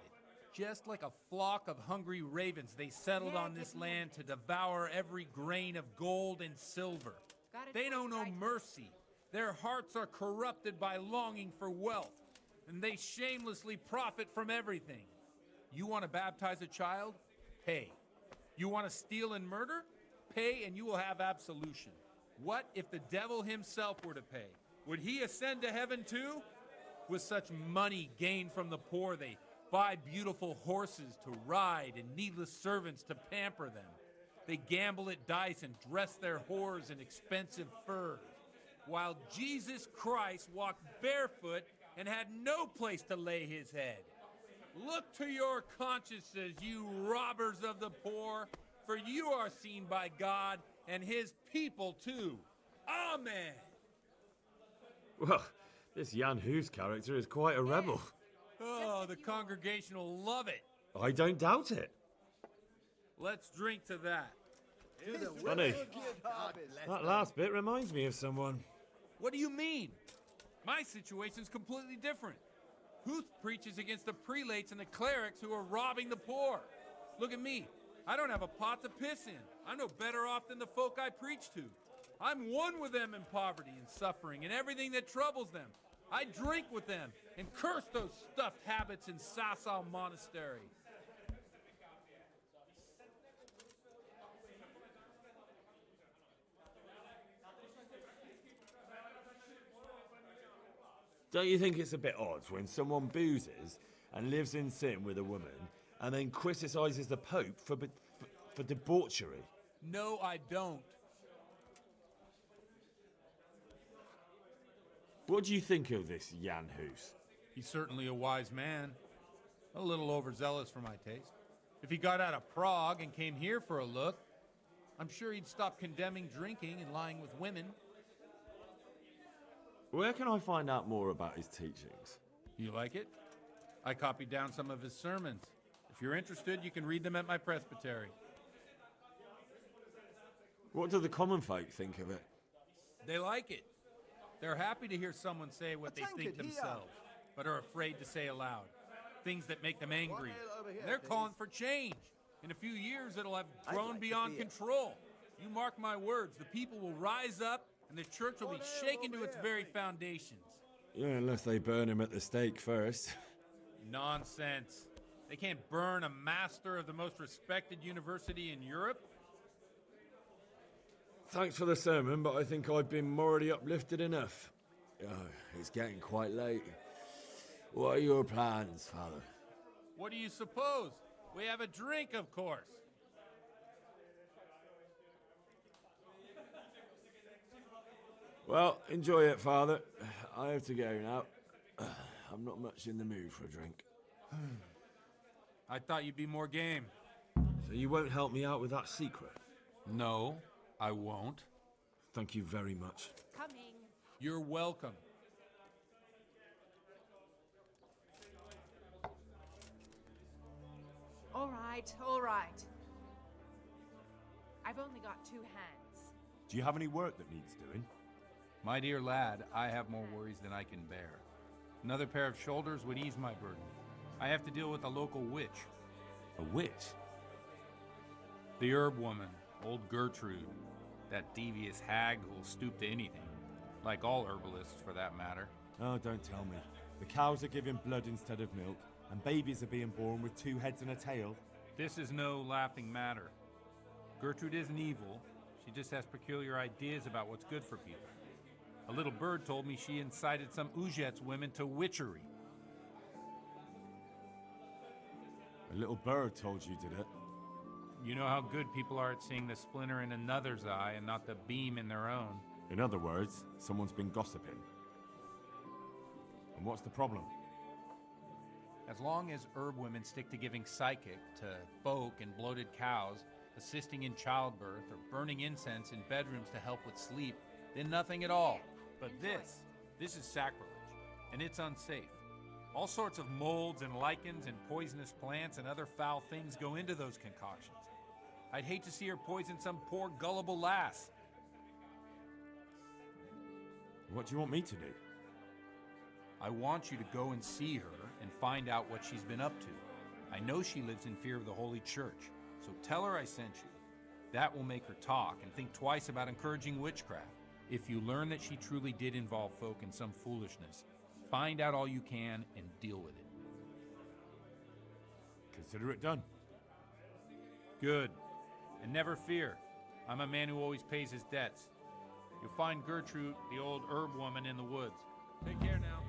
Just like a flock of hungry ravens, they settled on this land to devour every grain of gold and silver. They know no mercy. Their hearts are corrupted by longing for wealth, and they shamelessly profit from everything. You want to baptize a child? Pay. You want to steal and murder? Pay and you will have absolution. What if the devil himself were to pay? Would he ascend to heaven too? With such money gained from the poor, they buy beautiful horses to ride and needless servants to pamper them. They gamble at dice and dress their whores in expensive furs, while Jesus Christ walked barefoot and had no place to lay his head. Look to your consciences, you robbers of the poor, for you are seen by God and his people too. Amen. Well, This Jan Hus character is quite a rebel. Oh, the congregation will love it. I don't doubt it. Let's drink to that. Funny. That last bit reminds me of someone. What do you mean? My situation's completely different. Huth preaches against the prelates and the clerics who are robbing the poor. Look at me. I don't have a pot to piss in. I'm no better off than the folk I preach to. I'm one with them in poverty and suffering and everything that troubles them. I drink with them and curse those stuffed habits in Sasau Monastery. Don't you think it's a bit odd when someone boozes and lives in sin with a woman and then criticises the Pope for debauchery? No, I don't. What do you think of this Jan Hus? He's certainly a wise man. A little overzealous for my taste. If he got out of Prague and came here for a look, I'm sure he'd stop condemning drinking and lying with women. Where can I find out more about his teachings? You like it? I copied down some of his sermons. If you're interested, you can read them at my presbytery. What do the common folk think of it? They like it. They're happy to hear someone say what they think themselves, but are afraid to say aloud. Things that make them angry. They're calling for change. In a few years, it'll have grown beyond control. You mark my words, the people will rise up and the church will be shaken to its very foundations. Yeah, unless they burn him at the stake first. Nonsense. They can't burn a master of the most respected university in Europe. Thanks for the sermon, but I think I've been morally uplifted enough. Oh, it's getting quite late. What are your plans, Father? What do you suppose? We have a drink, of course. Well, enjoy it, Father. I have to go now. I'm not much in the mood for a drink. I thought you'd be more game. So you won't help me out with that secret? No, I won't. Thank you very much. Coming. You're welcome. All right, all right. I've only got 2 hands. Do you have any work that needs doing? My dear lad, I have more worries than I can bear. Another pair of shoulders would ease my burden. I have to deal with a local witch. A witch? The herb woman, old Gertrude. That devious hag who'll stoop to anything. Like all herbalists, for that matter. Oh, don't tell me. The cows are giving blood instead of milk, and babies are being born with 2 heads and a tail. This is no laughing matter. Gertrude isn't evil. She just has peculiar ideas about what's good for people. A little bird told me she incited some Ujet's women to witchery. A little bird told you, did it? You know how good people are at seeing the splinter in another's eye and not the beam in their own. In other words, someone's been gossiping. And what's the problem? As long as herb women stick to giving psychic to folk and bloated cows, assisting in childbirth, or burning incense in bedrooms to help with sleep, then nothing at all. But this is sacrilege, and it's unsafe. All sorts of molds and lichens and poisonous plants and other foul things go into those concoctions. I'd hate to see her poison some poor gullible lass. What do you want me to do? I want you to go and see her and find out what she's been up to. I know she lives in fear of the Holy Church, so tell her I sent you. That will make her talk and think twice about encouraging witchcraft. If you learn that she truly did involve folk in some foolishness, find out all you can and deal with it. Consider it done. Good. And never fear. I'm a man who always pays his debts. You'll find Gertrude, the old herb woman, in the woods. Take care now.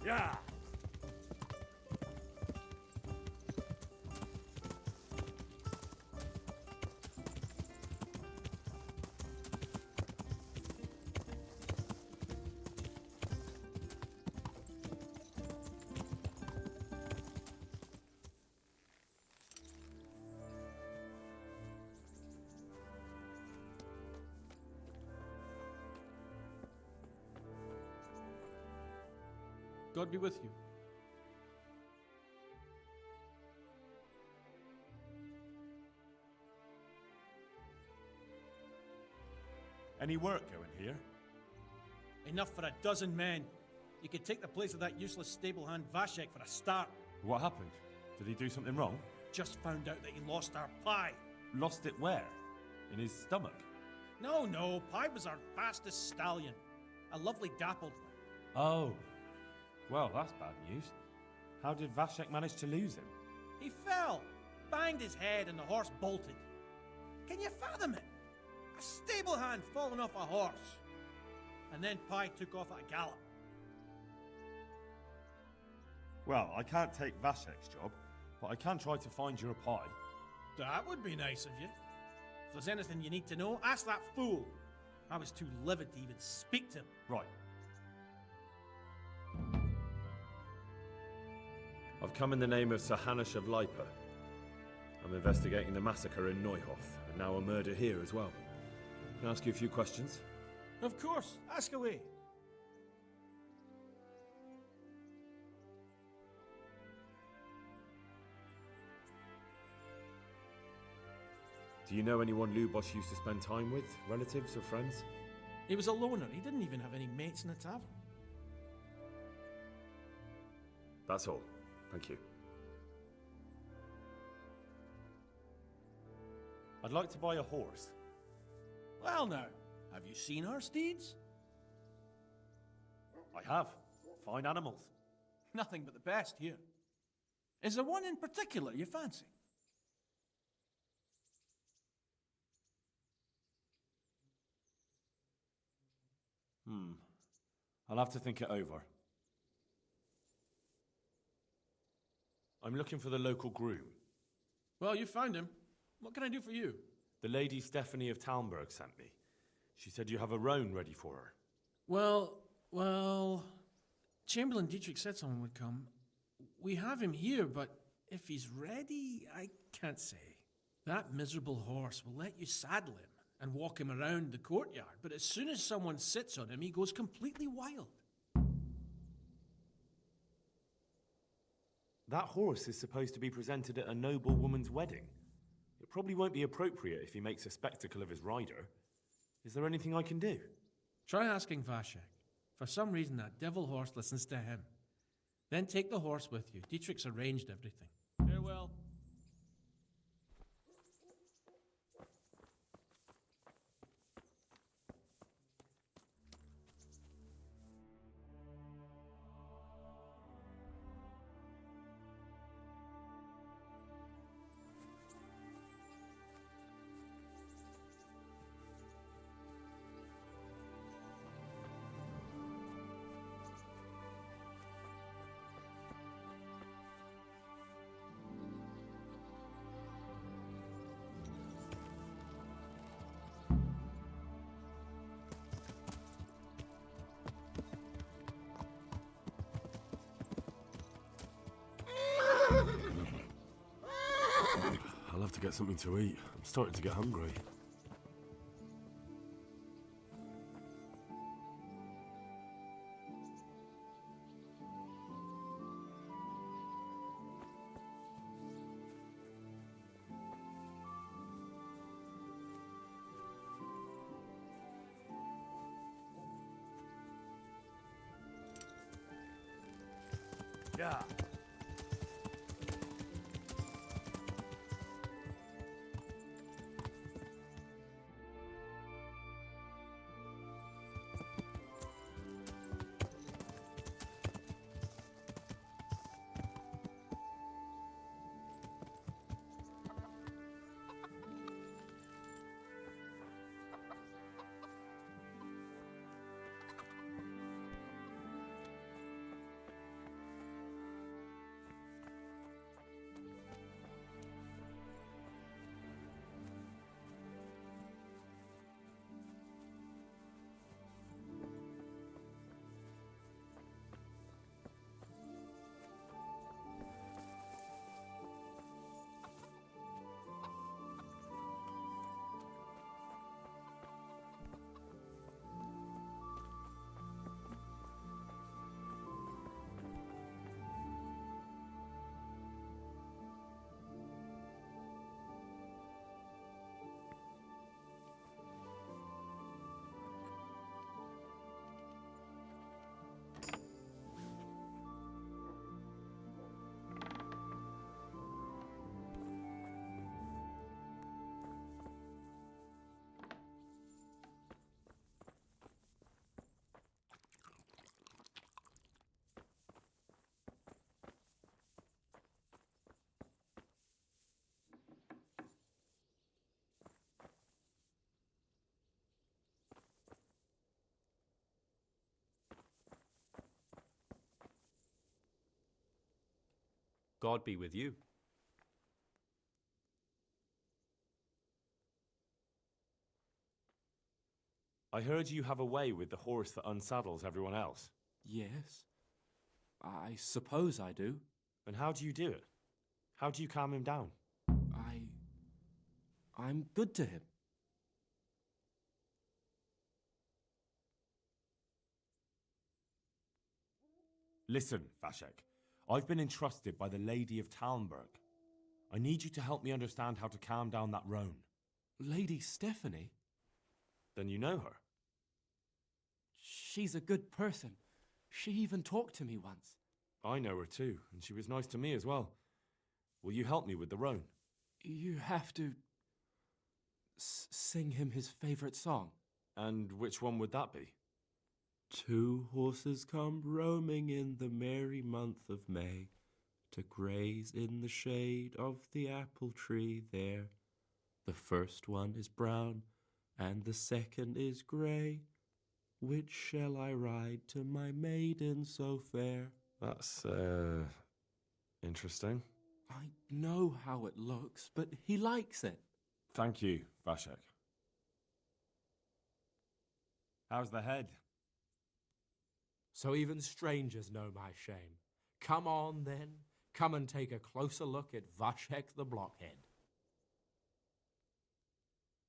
Yeah. God be with you. Any work going here? Enough for a dozen men. You could take the place of that useless stable hand Vashek for a start. What happened? Did he do something wrong? Just found out that he lost our pie. Lost it where? In his stomach? No, Pie was our fastest stallion. A lovely dappled one. Oh. Well, that's bad news. How did Vashek manage to lose him? He fell, banged his head, and the horse bolted. Can you fathom it? A stable hand falling off a horse. And then Pie took off at a gallop. Well, I can't take Vashek's job, but I can try to find your pie. That would be nice of you. If there's anything you need to know, ask that fool. I was too livid to even speak to him. Right. I've come in the name of Sir Hanush of Lipa. I'm investigating the massacre in Neuhof, and now a murder here as well. Can I ask you a few questions? Of course, ask away. Do you know anyone Lubosh used to spend time with? Relatives or friends? He was a loner. He didn't even have any mates in the tavern. That's all. Thank you. I'd like to buy a horse. Well now, have you seen our steeds? I have. Fine animals. Nothing but the best here. Is there one in particular you fancy? I'll have to think it over. I'm looking for the local groom. Well, you found him. What can I do for you? The lady Stephanie of Talmberg sent me. She said you have a roan ready for her. Well, Chamberlain Dietrich said someone would come. We have him here, but if he's ready, I can't say. That miserable horse will let you saddle him and walk him around the courtyard, but as soon as someone sits on him, he goes completely wild. That horse is supposed to be presented at a noble woman's wedding. It probably won't be appropriate if he makes a spectacle of his rider. Is there anything I can do? Try asking Vashek. For some reason, that devil horse listens to him. Then take the horse with you. Dietrich's arranged everything. Farewell. I'll have to get something to eat. I'm starting to get hungry. Yeah. God be with you. I heard you have a way with the horse that unsaddles everyone else. Yes. I suppose I do. And how do you do it? How do you calm him down? I'm good to him. Listen, Vashek. I've been entrusted by the Lady of Talmberg. I need you to help me understand how to calm down that roan. Lady Stephanie? Then you know her. She's a good person. She even talked to me once. I know her too, and she was nice to me as well. Will you help me with the roan? You have to sing him his favourite song. And which one would that be? 2 horses come roaming in the merry month of May, to graze in the shade of the apple tree there. The first one is brown, and the second is grey. Which shall I ride to my maiden so fair? That's, interesting. I know how it looks, but he likes it. Thank you, Vashek. How's the head? So even strangers know my shame. Come on, then. Come and take a closer look at Vashek the Blockhead.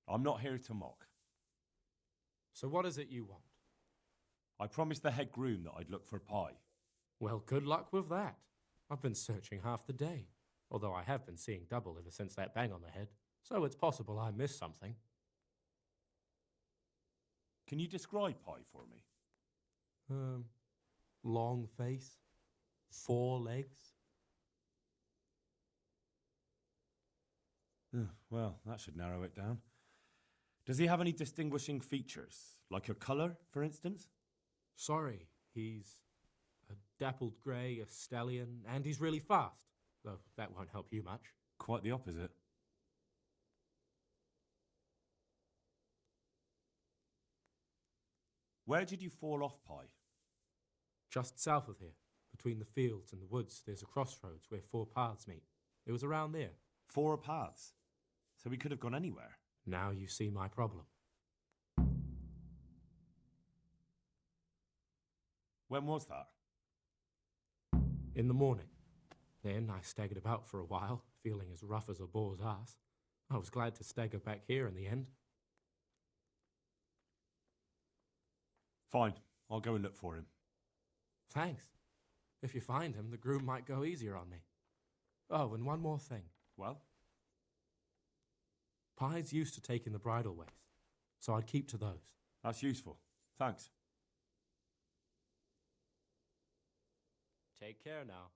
I'm not here to mock. So what is it you want? I promised the head groom that I'd look for pie. Well, good luck with that. I've been searching half the day, although I have been seeing double ever since that bang on the head, so it's possible I missed something. Can you describe pie for me? Long face, 4 legs. Well, that should narrow it down. Does he have any distinguishing features, like a colour, for instance? Sorry, he's a dappled grey, a stallion, and he's really fast, though that won't help you much. Quite the opposite. Where did you fall off, Pie? Just south of here, between the fields and the woods, there's a crossroads where 4 paths meet. It was around there. 4 paths? So we could have gone anywhere. Now you see my problem. When was that? In the morning. Then I staggered about for a while, feeling as rough as a boar's ass. I was glad to stagger back here in the end. Fine, I'll go and look for him. Thanks. If you find him, the groom might go easier on me. Oh, and one more thing. Well? Pies used to take in the bridal ways, so I'd keep to those. That's useful. Thanks. Take care now.